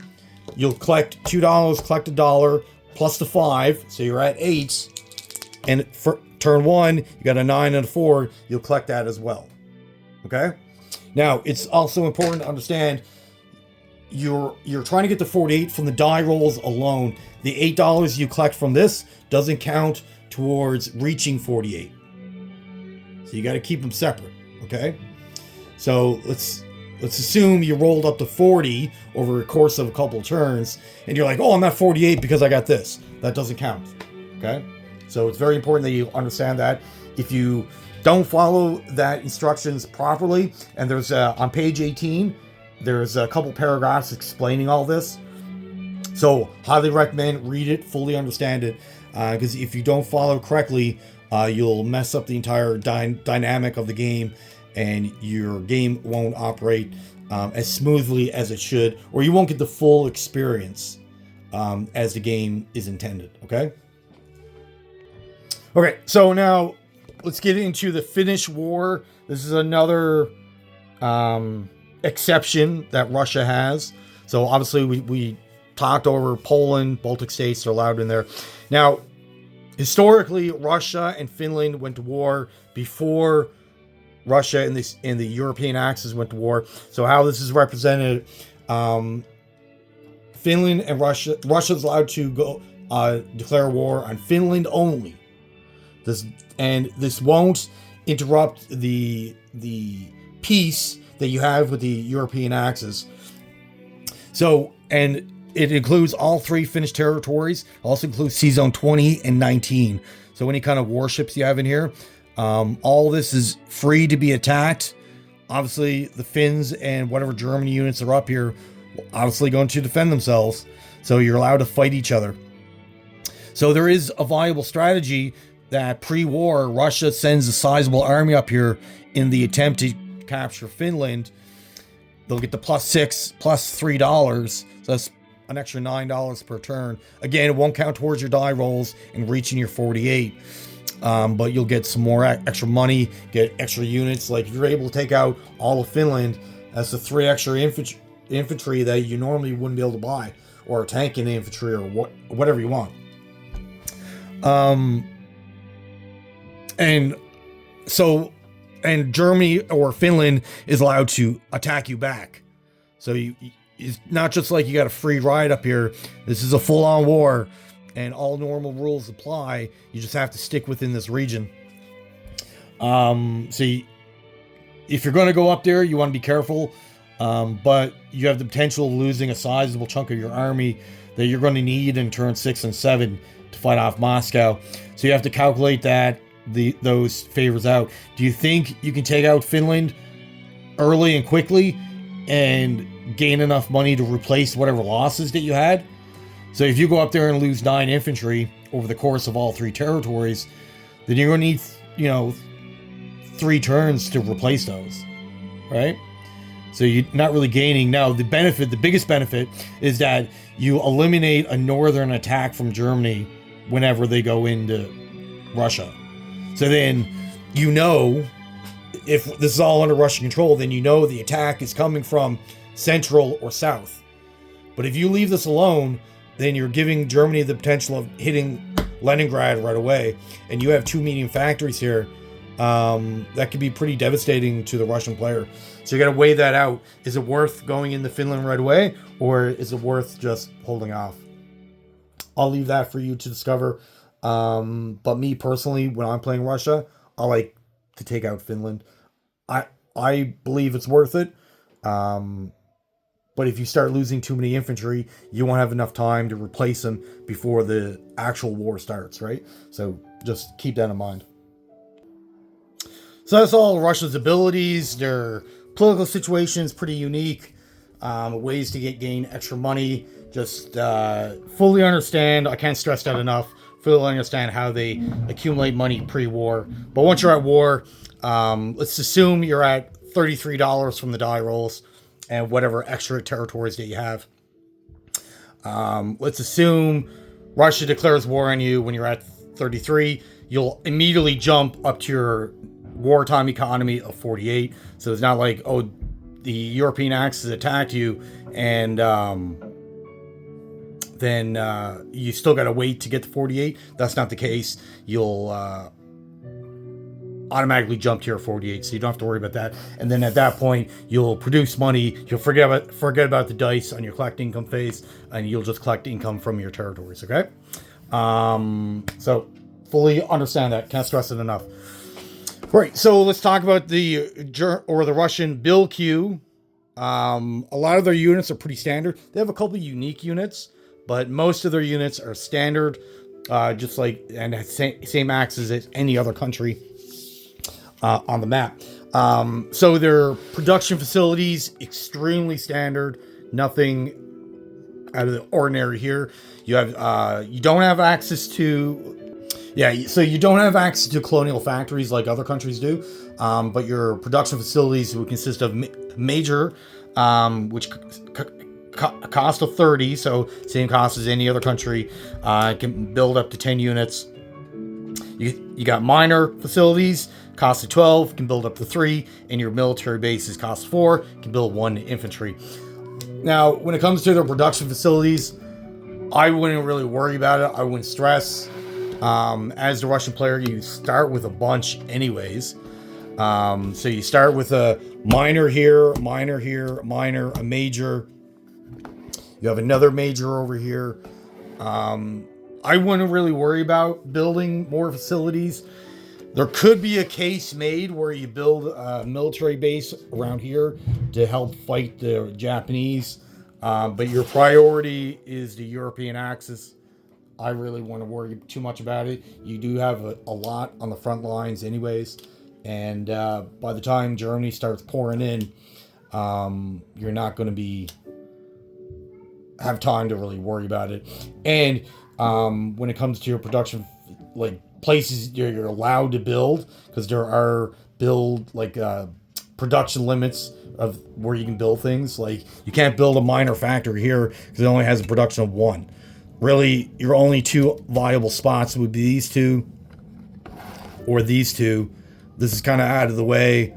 you'll collect $2, collect $1 plus the 5, so you're at 8. And for turn 1, you got a 9 and a 4, you'll collect that as well. Okay? Now, it's also important to understand you're trying to get to 48 from the die rolls alone. The $8 you collect from this doesn't count towards reaching 48. So you got to keep them separate, okay? So let's assume you rolled up to 40 over a course of a couple of turns, and you're like, oh, I'm at 48 because I got this. That doesn't count, okay? So it's very important that you understand that. If you don't follow that instructions properly, and there's on page 18, there's a couple paragraphs explaining all this. So highly recommend read it, fully understand it, because if you don't follow correctly, you'll mess up the entire dynamic of the game, and your game won't operate as smoothly as it should, or you won't get the full experience as the game is intended. Okay, so now let's get into the Finnish War. This is another exception that Russia has. So obviously we talked over Poland, Baltic states are allowed in there. Now, historically, Russia and Finland went to war before Russia and the European Axis went to war. So how this is represented, Finland and Russia's allowed to go declare war on Finland only. This won't interrupt the peace that you have with the European Axis. So, and it includes all 3 Finnish territories. Also includes Sea Zone 20 and 19. So any kind of warships you have in here, all this is free to be attacked. Obviously, the Finns and whatever German units are up here, obviously going to defend themselves. So you're allowed to fight each other. So there is a viable strategy that pre-war, Russia sends a sizable army up here in the attempt to capture Finland. They'll get the +6, +$3. So that's an extra $9 per turn. Again, it won't count towards your die rolls and reaching your 48. But you'll get some more extra money, get extra units. Like if you're able to take out all of Finland, that's the 3 extra infantry that you normally wouldn't be able to buy, or a tank in the infantry, or whatever you want. And Germany or Finland is allowed to attack you back. So it's not just like you got a free ride up here. This is a full-on war, and all normal rules apply. You just have to stick within this region. If you're going to go up there, you want to be careful. But you have the potential of losing a sizable chunk of your army that you're going to need in turn 6 and 7 to fight off Moscow. So you have to calculate that those favors out. Do you think you can take out Finland early and quickly and gain enough money to replace whatever losses that you had? So if you go up there and lose 9 infantry over the course of all 3 territories, then you're going to need, 3 turns to replace those, right? So you're not really gaining. Now, the biggest benefit is that you eliminate a northern attack from Germany whenever they go into Russia. So then, if this is all under Russian control, then the attack is coming from central or south. But if you leave this alone, then you're giving Germany the potential of hitting Leningrad right away. And you have 2 medium factories here. That could be pretty devastating to the Russian player. So you got to weigh that out. Is it worth going into Finland right away, or is it worth just holding off? I'll leave that for you to discover. But me personally, when I'm playing Russia, I like to take out Finland. I believe it's worth it. But if you start losing too many infantry, you won't have enough time to replace them before the actual war starts, right? So just keep that in mind. So that's all Russia's abilities. Their political situation is pretty unique. Ways to gain extra money. Just fully understand. I can't stress that enough. Fully understand how they accumulate money pre-war. But once you're at war, let's assume you're at $33 from the die rolls and whatever extra territories that you have. Let's assume Russia declares war on you when you're at 33. You'll immediately jump up to your wartime economy of 48. So it's not like, the European Axis attacked you and then you still got to wait to get to 48. That's not the case. You'll automatically jump to your 48, so you don't have to worry about that. And then at that point, you'll produce money. You'll forget about the dice on your collect income phase, and you'll just collect income from your territories. Okay, so fully understand that. Can't stress it enough. Right, so let's talk about the Russian bill queue. A lot of their units are pretty standard. They have a couple unique units, but most of their units are standard, just like, and same axes as any other country on the map. So their production facilities, extremely standard, nothing out of the ordinary here. You don't have access to colonial factories like other countries do, but your production facilities would consist of major, which cost of 30, so same cost as any other country, can build up to 10 units. You got minor facilities, cost of 12, can build up to 3, and your military bases cost 4, can build 1 infantry. Now, when it comes to their production facilities, I wouldn't really worry about it. I wouldn't stress. As the Russian player, you start with a bunch anyways. So you start with a minor here, a minor, a major. You have another major over here. I wouldn't really worry about building more facilities. There could be a case made where you build a military base around here to help fight the Japanese. But your priority is the European Axis. I really want to worry too much about it. You do have a lot on the front lines anyways. And by the time Germany starts pouring in, you're not going to have time to really worry about it. And when it comes to your production, like places you're allowed to build, because there are build like production limits of where you can build things. Like you can't build a minor factory here because it only has a production of one. Really, your only two viable spots would be these two or these two. This is kind of out of the way.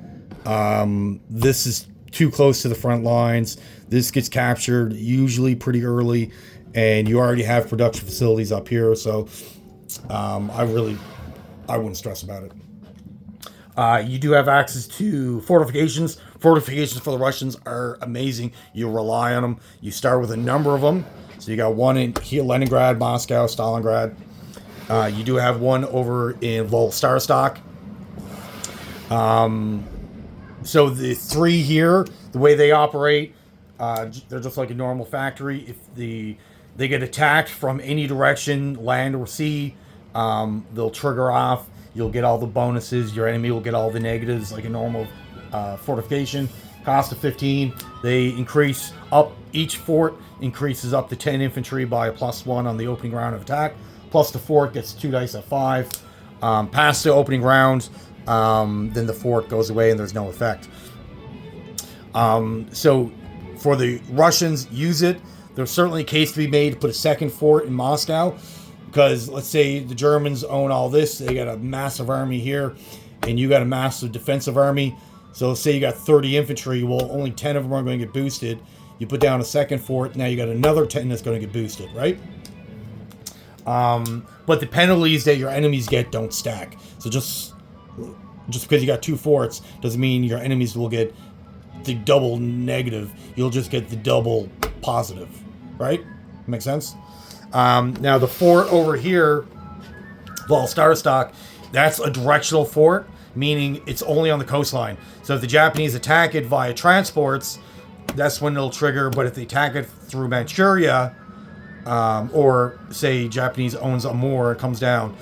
This is too close to the front lines. This gets captured usually pretty early, and you already have production facilities up here. So I wouldn't stress about it. You do have access to fortifications. Fortifications for the Russians are amazing. You rely on them. You start with a number of them. So you got one in here, Leningrad, Moscow, Stalingrad. You do have one over in Volstarstock. So the three here, the way they operate, they're just like a normal factory. If they get attacked from any direction, land or sea, they'll trigger off. You'll get all the bonuses. Your enemy will get all the negatives, like a normal fortification. Cost of 15. They increase up. Each fort increases up to 10 infantry by a +1 on the opening round of attack. Plus the fort gets 2 dice at 5. Past the opening round, then the fort goes away and there's no effect. So for the Russians, use it. There's certainly a case to be made to put a second fort in Moscow. Because let's say the Germans own all this, they got a massive army here, and you got a massive defensive army. So say you got 30 infantry, well, only 10 of them are going to get boosted. You put down a second fort, now you got another 10 that's going to get boosted, right? But the penalties that your enemies get don't stack. So just because you got 2 forts doesn't mean your enemies will get the double negative. You'll just get the double positive, right? Make sense? Now the fort over here, Volstarstock, that's a directional fort, meaning it's only on the coastline. So if the Japanese attack it via transports, that's when it'll trigger. But if they attack it through Manchuria, or say Japanese owns Amur, it comes down,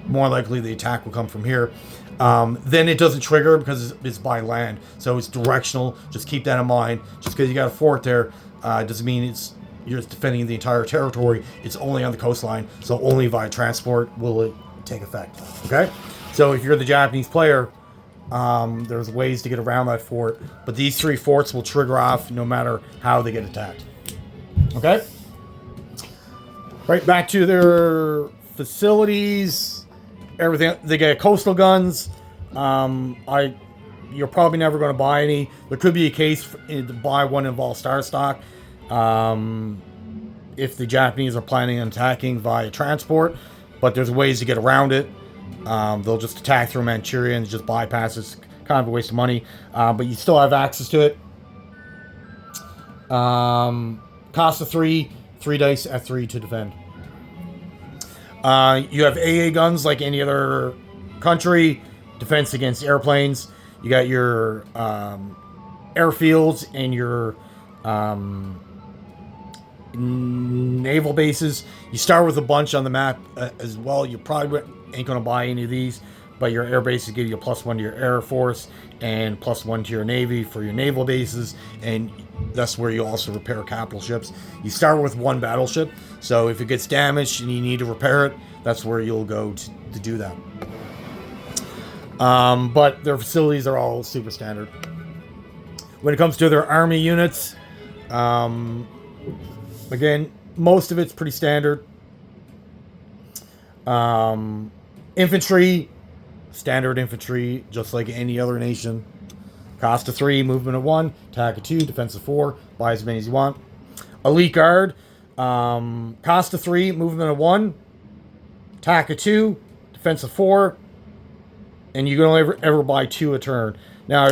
more likely the attack will come from here. Then it doesn't trigger because it's by land. So it's directional. Just keep that in mind. Just because you got a fort there doesn't mean you're defending the entire territory. It's only on the coastline, so only via transport will it take effect. Okay? So if you're the Japanese player, there's ways to get around that fort, but these 3 forts will trigger off no matter how they get attacked. Okay? Right, back to their facilities. Everything. They get coastal guns. You're probably never going to buy any. There could be a case to buy one in Volstarstock. If the Japanese are planning on attacking via transport, but there's ways to get around it. They'll just attack through Manchuria and just bypass. It's kind of a waste of money, but you still have access to it. Cost of 3 dice at 3 to defend. You have AA guns like any other country. Defense against airplanes. You got your airfields and your naval bases. You start with a bunch on the map as well. You probably ain't going to buy any of these, but your air bases give you a +1 to your Air Force and +1 to your Navy for your naval bases, and that's where you also repair capital ships. You start with 1 battleship, so if it gets damaged and you need to repair it, that's where you'll go to do that. But their facilities are all super standard. When it comes to their army units, again, most of it's pretty standard. Infantry, standard infantry, just like any other nation. Cost of 3, movement of 1, attack of 2, defense of 4. Buy as many as you want. Elite Guard, cost of 3, movement of 1, attack of 2, defense of 4. And you can only ever buy 2 a turn. Now,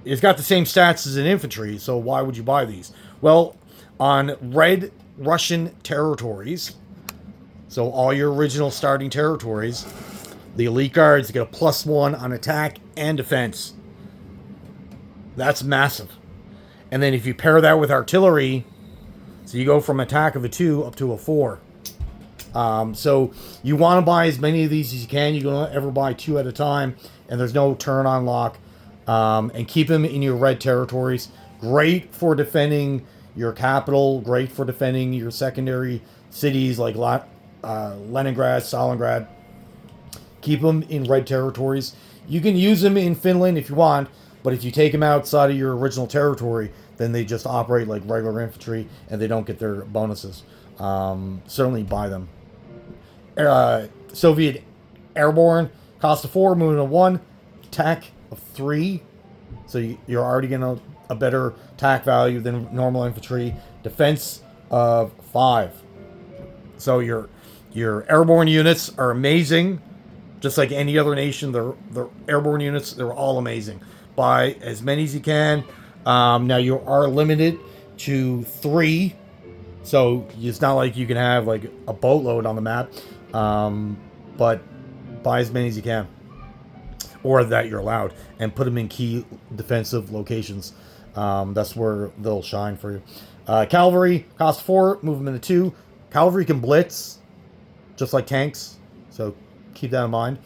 it's got the same stats as an infantry, so why would you buy these? Well, on red Russian territories, so all your original starting territories, the elite guards get a +1 on attack and defense. That's massive. And then if you pair that with artillery, so you go from attack of a 2 up to a 4. So you want to buy as many of these as you can. You don't ever buy 2 at a time, and there's no turn on lock. And keep them in your red territories. Great for defending your capital. Great for defending your secondary cities like Leningrad, Stalingrad. Keep them in red territories. You can use them in Finland if you want, but if you take them outside of your original territory, then they just operate like regular infantry and they don't get their bonuses. Certainly buy them. Soviet Airborne, cost of 4, movement of 1, attack of 3. So you're already getting a better attack value than normal infantry. Defense of 5. So your airborne units are amazing. Just like any other nation, the airborne units, they're all amazing. Buy as many as you can. Now you are limited to 3. So it's not like you can have like a boatload on the map. But buy as many as you can. Or that you're allowed. And put them in key defensive locations. That's where they'll shine for you. Cavalry, cost 4, movement of 2. Cavalry can blitz, just like tanks. So keep that in mind.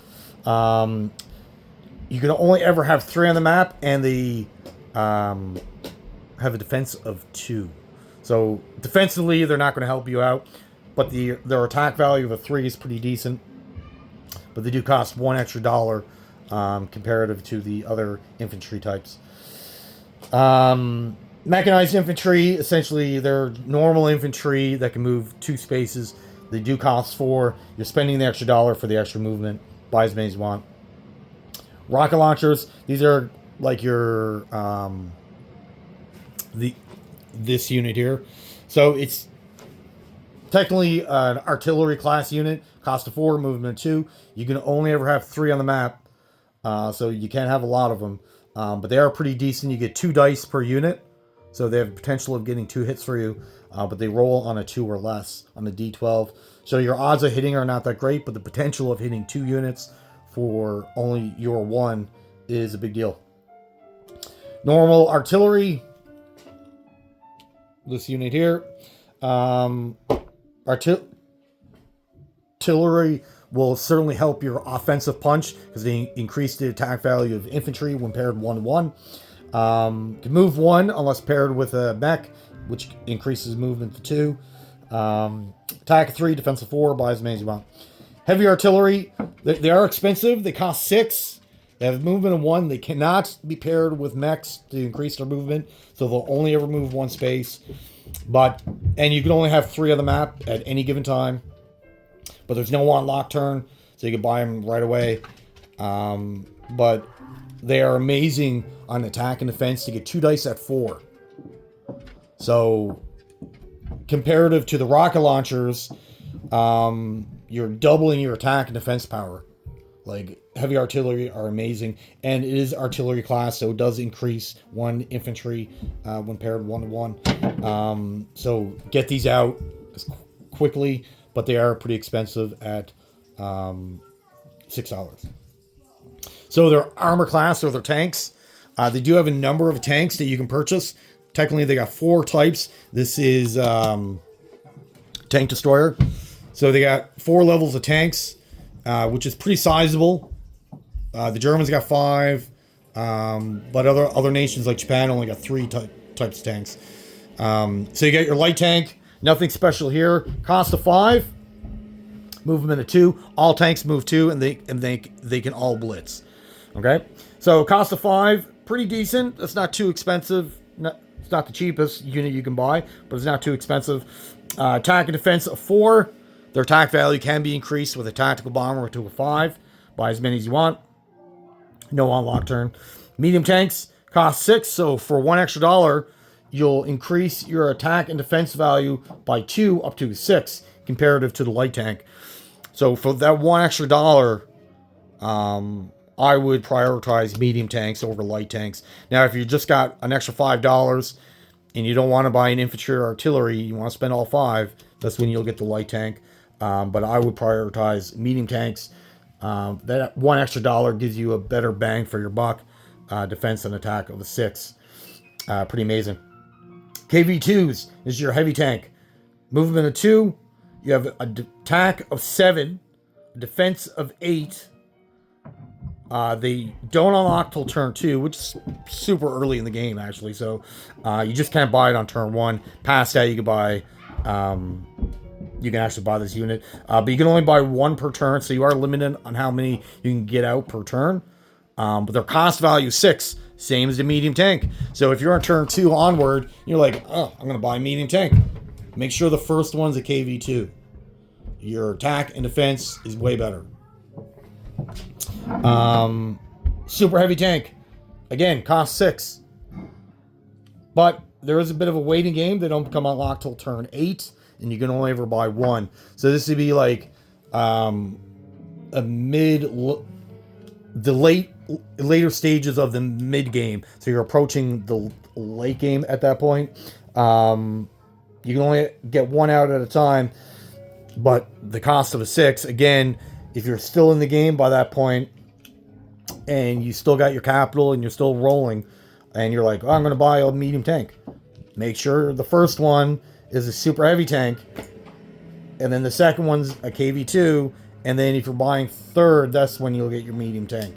You can only ever have 3 on the map, and they have a defense of 2. So defensively, they're not going to help you out, but their attack value of a 3 is pretty decent. But they do cost $1 extra comparative to the other infantry types. Mechanized infantry, essentially, they're normal infantry that can move 2 spaces. They do cost 4. You're spending the extra $1 for the extra movement. Buy as many as you want. Rocket launchers, these are like your this unit here. So it's technically an artillery class unit. Cost of 4, movement 2. You can only ever have 3 on the map. So you can't have a lot of them. But they are pretty decent. You get 2 dice per unit. So they have the potential of getting 2 hits for you. But they roll on a 2 or less on the D12. So your odds of hitting are not that great. But the potential of hitting 2 units for only your 1 is a big deal. Normal artillery. This unit here. Artillery will certainly help your offensive punch because they increase the attack value of infantry when paired 1-1. Can move 1 unless paired with a mech, which increases movement to 2. Attack of 3, defense of 4, buy as many as you want. Heavy artillery, they are expensive. They cost 6. They have movement of 1. They cannot be paired with mechs to increase their movement, so they'll only ever move 1 space. And you can only have 3 on the map at any given time. But there's no unlock turn, so you can buy them right away. But they are amazing on attack and defense to get 2 dice at 4. So, comparative to the rocket launchers, you're doubling your attack and defense power. Like, heavy artillery are amazing. And it is artillery class, so it does increase 1 infantry when paired 1-1. So, get these out as quickly. But they are pretty expensive at $6. So their armor class or their tanks. They do have a number of tanks that you can purchase. Technically, they got 4 types. This is tank destroyer. So they got 4 levels of tanks, which is pretty sizable. The Germans got 5, but other nations like Japan only got 3 types of tanks. So you got your light tank. Nothing special here. Cost of 5. Movement of 2. All tanks move 2, and they can all blitz. Okay. So cost of 5, pretty decent. It's not too expensive. It's not the cheapest unit you can buy, but it's not too expensive. Attack and defense of 4. Their attack value can be increased with a tactical bomber to a 5. Buy as many as you want. No unlock turn. Medium tanks cost 6. So for $1 extra, you'll increase your attack and defense value by 2 up to 6 comparative to the light tank. So for that $1 extra, I would prioritize medium tanks over light tanks. Now, if you just got an extra $5 and you don't want to buy an infantry or artillery, you want to spend all 5, that's when you'll get the light tank. But I would prioritize medium tanks. That $1 extra gives you a better bang for your buck. Defense and attack of a 6. Pretty amazing. KV-2s is your heavy tank. Movement of 2. You have an attack of 7. A defense of 8. They don't unlock till turn 2, which is super early in the game, actually. So you just can't buy it on turn 1. Past that, you can buy you can actually buy this unit. But you can only buy one per turn, so you are limited on how many you can get out per turn. But their cost value is 6, same as the medium tank. So if you're on turn 2 onward, you're like, oh, I'm going to buy a medium tank. Make sure the first one's a KV2. Your attack and defense is way better. Super heavy tank. Again, cost 6. But there is a bit of a waiting game. They don't become unlocked till turn 8. And you can only ever buy one. So this would be like a later stages of the mid game. So you're approaching the late game at that point. You can only get one out at a time. But the cost of a 6, again, if you're still in the game by that point, and you still got your capital and you're still rolling, and you're like, oh, I'm going to buy a medium tank. Make sure the first one is a super heavy tank, and then the second one's a KV2, and then if you're buying third, that's when you'll get your medium tank.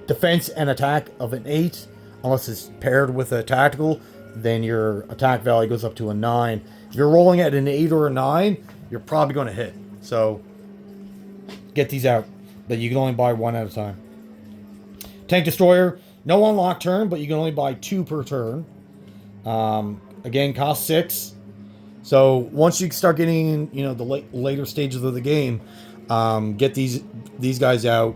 Defense and attack of an 8, unless it's paired with a tactical, then your attack value goes up to a 9. If you're rolling at an 8 or a 9, you're probably going to hit. So get these out, but you can only buy one at a time. Tank Destroyer, no unlock turn, but you can only buy 2 per turn. Again, cost 6. So once you start getting, the later stages of the game, get these guys out.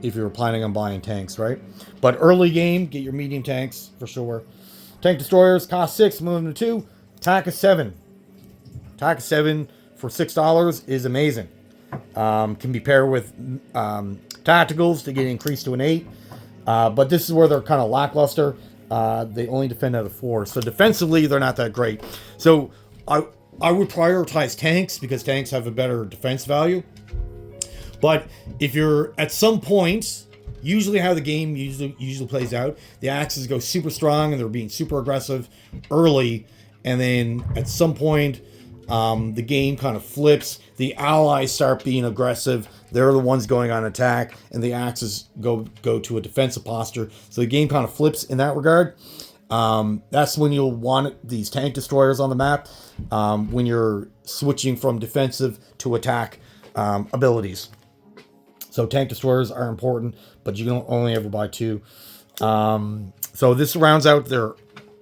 If you're planning on buying tanks, right? But early game, get your medium tanks for sure. Tank Destroyers cost 6, move them to 2. Attack is 7. Attack is 7 for $6 is amazing. Can be paired with tacticals to get increased to an 8. But this is where they're kind of lackluster. They only defend out of 4. So defensively, they're not that great. So I would prioritize tanks because tanks have a better defense value. But if you're at some point, usually how the game usually plays out, the Axes go super strong and they're being super aggressive early. And then at some point, the game kind of flips. The allies start being aggressive. They're the ones going on attack, and the Axes go to a defensive posture. So the game kind of flips in that regard. That's when you'll want these tank destroyers on the map, when you're switching from defensive to attack abilities. So tank destroyers are important, but you can only ever buy 2. So this rounds out their...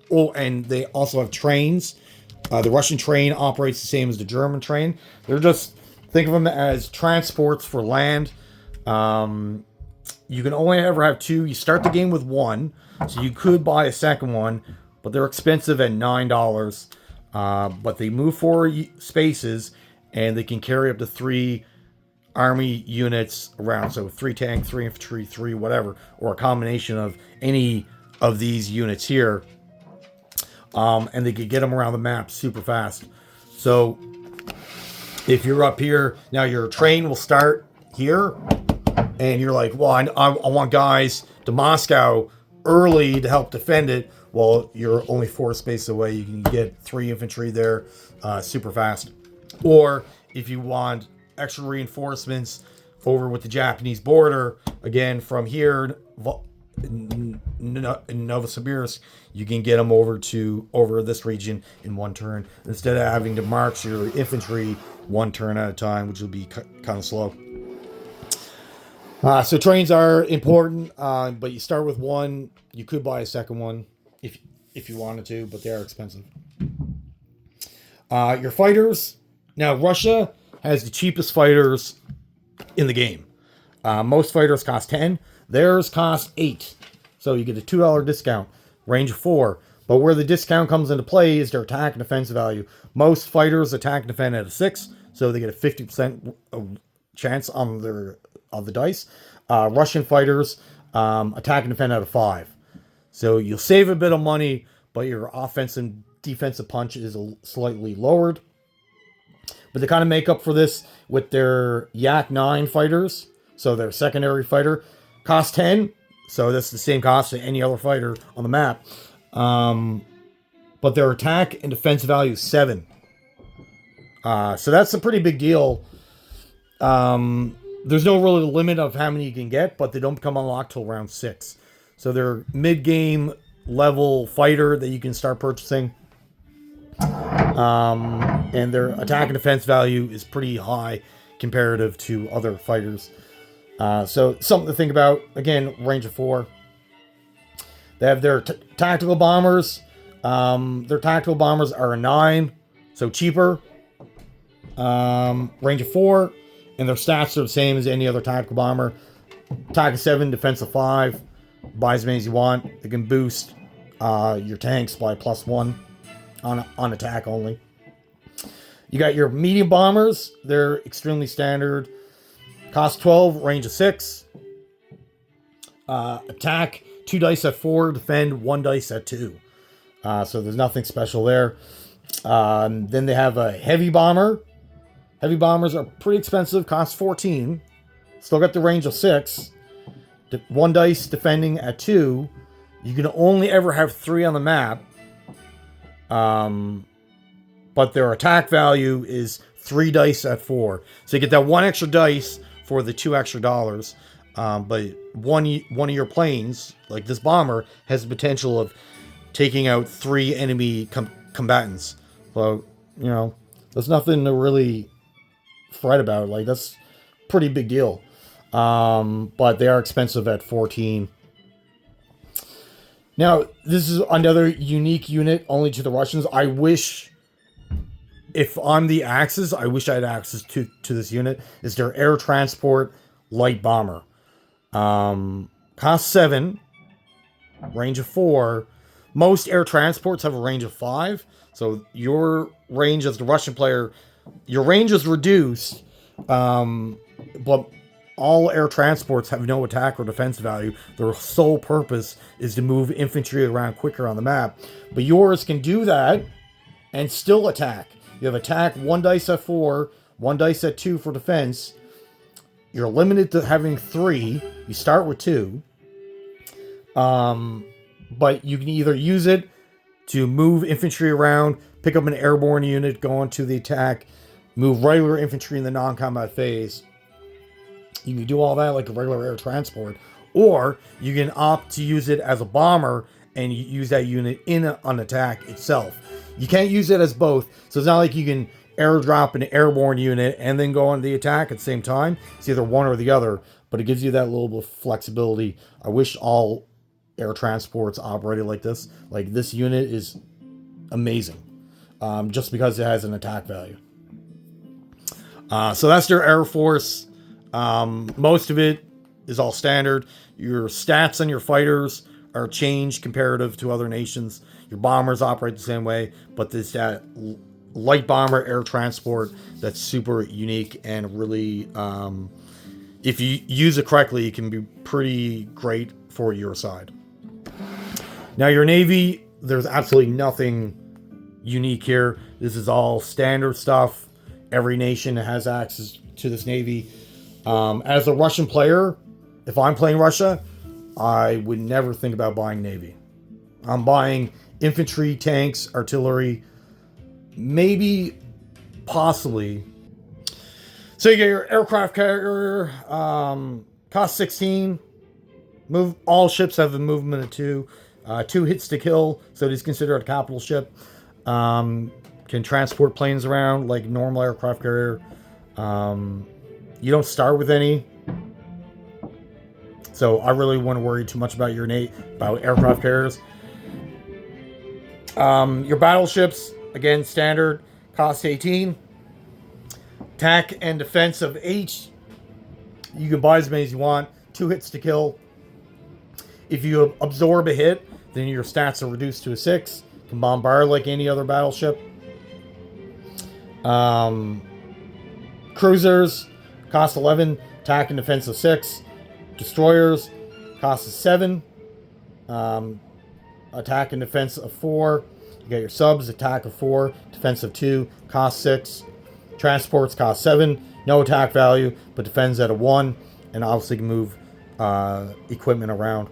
Oh, and they also have trains. The Russian train operates the same as the German train. They're just... Think of them as transports for land. You can only ever have 2. You start the game with 1, so you could buy a second one, but they're expensive at $9. But they move 4 spaces, and they can carry up to 3 army units around. So 3 tank, 3 infantry, 3 whatever, or a combination of any of these units here. And they could get them around the map super fast. So if you're up here, now your train will start here, and you're like, well, I want guys to Moscow early to help defend it. Well, you're only 4 spaces away. You can get 3 infantry there super fast. Or if you want extra reinforcements over with the Japanese border, again, from here in Novosibirsk, you can get them over this region in 1 turn, instead of having to march your infantry 1 turn at a time, which will be kind of slow. So trains are important, but you start with 1. You could buy a second one if you wanted to, but they are expensive. Your fighters. Now, Russia has the cheapest fighters in the game. Most fighters cost 10. Theirs cost 8. So you get a $2 discount. Range of 4. But where the discount comes into play is their attack and defense value. Most fighters attack and defend at a 6, so they get a 50% chance on the dice. Russian fighters attack and defend at a 5. So you'll save a bit of money, but your offensive and defensive punch is slightly lowered. But they kind of make up for this with their Yak 9 fighters. So their secondary fighter cost 10. So that's the same cost as any other fighter on the map. But their attack and defense value is 7. So that's a pretty big deal. There's no really limit of how many you can get, but they don't become unlocked till round 6. So they're mid-game level fighter that you can start purchasing. And their attack and defense value is pretty high comparative to other fighters. So something to think about. Again, range of 4. They have their tactical bombers. Their tactical bombers are a 9, so cheaper. Range of 4, and their stats are the same as any other tactical bomber. Attack of 7, defense of 5. Buy as many as you want. It can boost your tanks by +1 on attack only. You got your medium bombers. They're extremely standard. Cost 12, range of 6. Attack 2 dice at 4, defend 1 dice at 2. So there's nothing special there. Then they have a heavy bomber. Heavy bombers are pretty expensive, cost 14. Still got the range of 6. 1 dice defending at 2. You can only ever have 3 on the map. But their attack value is 3 dice at 4. So you get that 1 extra dice for the 2 extra dollars. But one of your planes, like this bomber, has the potential of taking out 3 enemy combatants. So, you know, there's nothing to really fret about. Like, that's a pretty big deal. But they are expensive at 14. Now, this is another unique unit only to the Russians. I wish, if I'm the Axis, I wish I had access to this unit. Is their air transport light bomber. Cost 7, range of 4. Most air transports have a range of 5. So your range as the Russian player, your range is reduced. But all air transports have no attack or defense value. Their sole purpose is to move infantry around quicker on the map. But yours can do that and still attack. You have attack 1 dice at 4, 1 dice at 2 for defense. You're limited to having 3. You start with 2. But you can either use it to move infantry around, pick up an airborne unit, go on to the attack, move regular infantry in the non-combat phase. You can do all that like a regular air transport. Or you can opt to use it as a bomber and use that unit in an attack itself. You can't use it as both. So it's not like you can airdrop an airborne unit and then go on the attack at the same time. It's either one or the other. But it gives you that little bit of flexibility. I wish all air transports operated like this. Like, this unit is amazing. Just because it has an attack value. So that's their Air Force. Most of it is all standard. Your stats on your fighters are changed comparative to other nations. Your bombers operate the same way, but there's that light bomber air transport that's super unique and really, if you use it correctly, it can be pretty great for your side. Now, your Navy, there's absolutely nothing unique here. This is all standard stuff. Every nation has access to this Navy. As a Russian player, if I'm playing Russia, I would never think about buying Navy. I'm buying infantry, tanks, artillery, maybe, possibly. So you get your aircraft carrier, cost 16. All ships have a movement of 2. 2 hits to kill, so it is considered a capital ship. Can transport planes around like normal aircraft carrier. You don't start with any, so I really wouldn't worry too much about about aircraft carriers. Your battleships, again, standard, cost 18. Attack and defense of 8. You can buy as many as you want. 2 hits to kill. If you absorb a hit, then your stats are reduced to a 6. You can bombard like any other battleship. Cruisers, cost 11. Attack and defense of 6. Destroyers, cost 7. Attack and defense of 4. You got your subs, attack of 4, defense of 2, cost 6. Transports cost 7, no attack value, but defends at a 1, and obviously can move equipment around.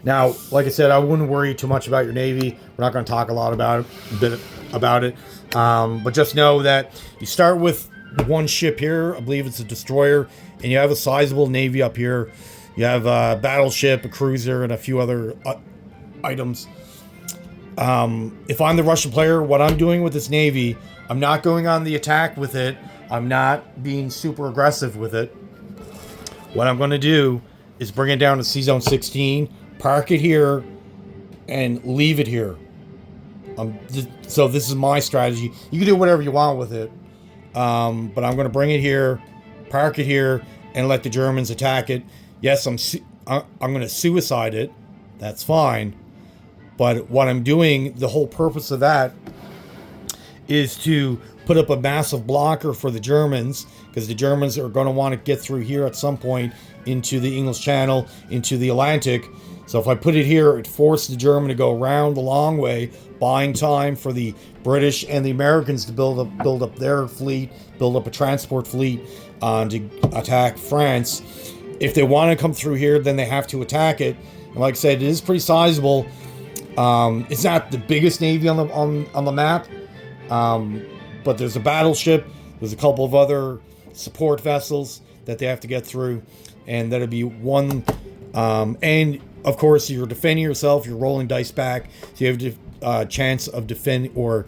Now, like I said, I wouldn't worry too much about your Navy. We're not going to talk a lot about it. But just know that you start with one ship here. I believe it's a destroyer, and you have a sizable Navy up here. You have a battleship, a cruiser, and a few other items. If I'm the Russian player, what I'm doing with this navy, I'm not going on the attack with it. I'm not being super aggressive with it. What I'm going to do is bring it down to C Zone 16, park it here, and leave it here. So this is my strategy. You can do whatever you want with it, but I'm going to bring it here, park it here, and let the Germans attack it. Yes, I'm going to suicide it. That's fine. But what I'm doing, the whole purpose of that is to put up a massive blocker for the Germans, because the Germans are going to want to get through here at some point into the English Channel, into the Atlantic. So if I put it here, it forces the German to go around the long way, buying time for the British and the Americans to build up their fleet, build up a transport fleet to attack France. If they want to come through here, then they have to attack it. And like I said, it is pretty sizable. It's not the biggest navy on the map, but there's a battleship. There's a couple of other support vessels that they have to get through, and that'll be one. And of course, you're defending yourself. You're rolling dice back, so you have a chance of defending or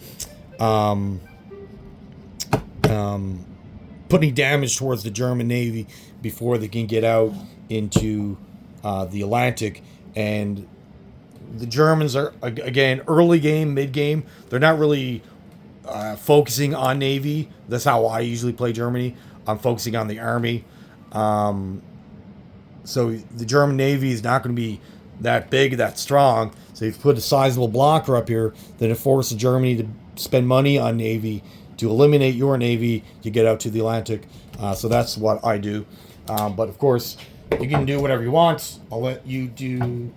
putting damage towards the German Navy before they can get out into the Atlantic. And the Germans are, again, early game, mid game. They're not really focusing on Navy. That's how I usually play Germany. I'm focusing on the Army. So the German Navy is not going to be that big, that strong. So if you put a sizable blocker up here, then it forces Germany to spend money on Navy to eliminate your Navy to get out to the Atlantic. So that's what I do. But of course, you can do whatever you want. I'll let you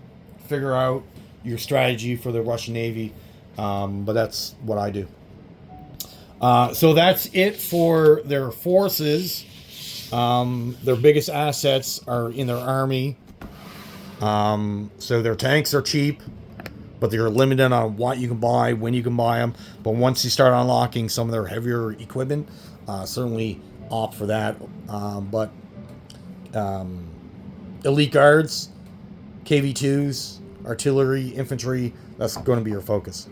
figure out your strategy for the Russian Navy. But that's what I do. So that's it for their forces. Their biggest assets are in their army. So their tanks are cheap, but they're limited on what you can buy, when you can buy them. But once you start unlocking some of their heavier equipment, certainly opt for that. But elite guards, KV2s, artillery, infantry, that's going to be your focus.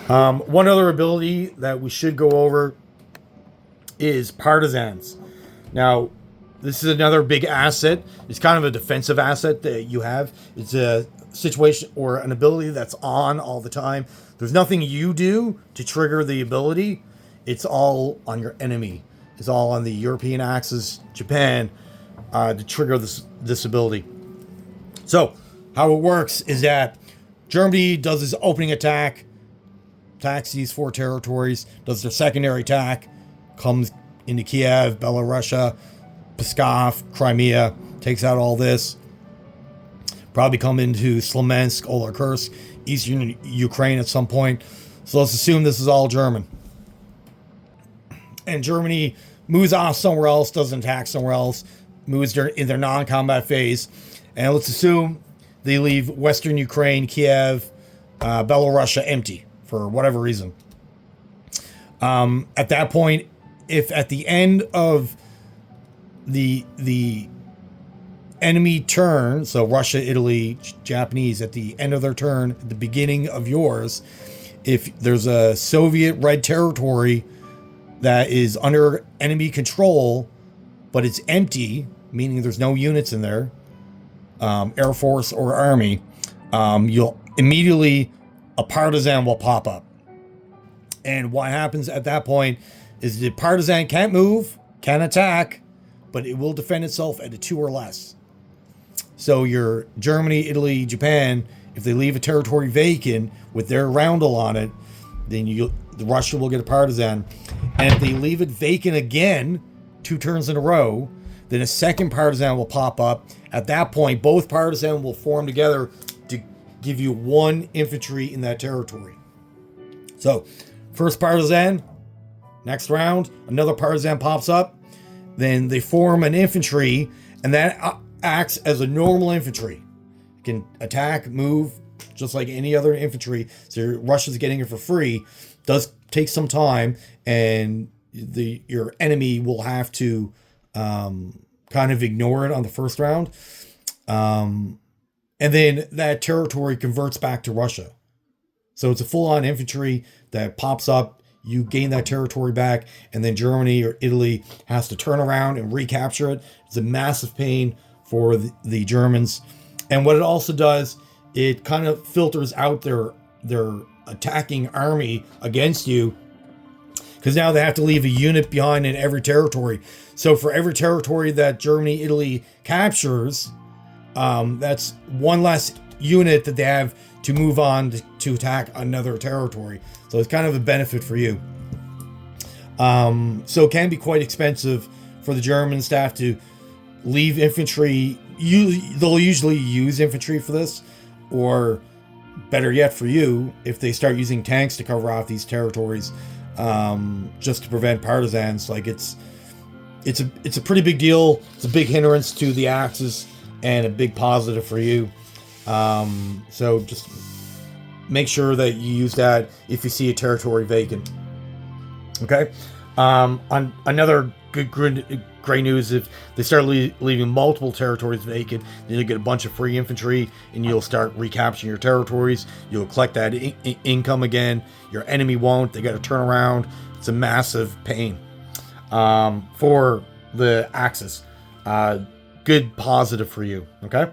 One other ability that we should go over is partisans. Now, this is another big asset. It's kind of a defensive asset that you have. It's a situation or an ability that's on all the time. There's nothing you do to trigger the ability. It's all on your enemy. It's all on the European axis, Japan, to trigger this ability. So, how it works is that Germany does its opening attack, attacks these 4 territories, does their secondary attack, comes into Kiev, Belarusia, Pskov, Crimea, takes out all this. Probably come into Smolensk, Olarkursk, eastern Ukraine at some point. So let's assume this is all German. And Germany moves off somewhere else, doesn't attack somewhere else, moves in their non-combat phase. And let's assume they leave western Ukraine, Kiev, Belarusia empty for whatever reason. At that point, if at the end of the enemy turn, so Russia, Italy, Japanese, at the end of their turn, at the beginning of yours, if there's a Soviet red territory that is under enemy control, but it's empty, meaning there's no units in there, Air Force or Army, you'll immediately, a partisan will pop up. And what happens at that point is the partisan can't move, can't attack, but it will defend itself at a 2 or less. So your Germany, Italy, Japan, if they leave a territory vacant with their roundel on it, then the Russia will get a partisan. And if they leave it vacant again, 2 turns in a row, then a second partisan will pop up. At that point, both partisans will form together to give you 1 infantry in that territory. So, first partisan, next round, another partisan pops up. Then they form an infantry, and that acts as a normal infantry. It can attack, move, just like any other infantry. So Russia's getting it for free. Does take some time, and your enemy will have to kind of ignore it on the first round. And then that territory converts back to Russia. So it's a full-on infantry that pops up. You gain that territory back, and then Germany or Italy has to turn around and recapture it. It's a massive pain for the Germans. And what it also does, it kind of filters out their attacking army against you, because now they have to leave a unit behind in every territory. So for every territory that Germany, Italy captures, that's one less unit that they have to move on to attack another territory. So it's kind of a benefit for you. So it can be quite expensive for the Germans to have to leave infantry. They'll usually use infantry for this, or better yet for you, if they start using tanks to cover off these territories, just to prevent partisans. Like it's a pretty big deal. It's a big hindrance to the Axis and a big positive for you. So just make sure that you use that if you see a territory vacant. Okay. On another great news, if they start leaving multiple territories vacant, then you'll get a bunch of free infantry and you'll start recapturing your territories. You'll collect that income again. Your enemy won't. They got to turn around. It's a massive pain for the Axis. Good positive for you. Okay.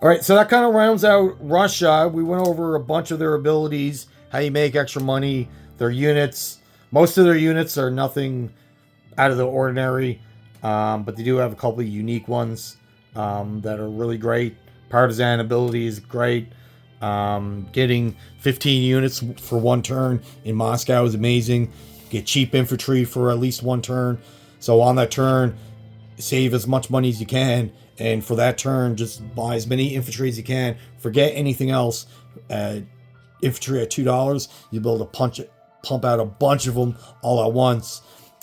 All right, so that kind of rounds out Russia. We went over a bunch of their abilities, how you make extra money, their units. Most of their units are nothing out of the ordinary, but they do have a couple of unique ones that are really great. Partisan ability is great. Getting 15 units for one turn in Moscow is amazing. Get cheap infantry for at least one turn. So on that turn, save as much money as you can. And for that turn, just buy as many infantry as you can. Forget anything else. Infantry at $2, you'll be able to pump out a bunch of them all at once,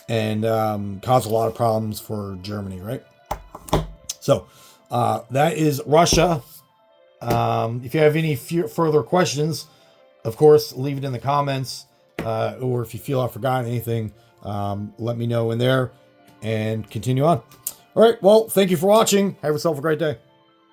and cause a lot of problems for Germany, right? So that is Russia. If you have any further questions, of course, leave it in the comments. Or if you feel I forgot anything, let me know in there and continue on. All right, well, thank you for watching. Have yourself a great day.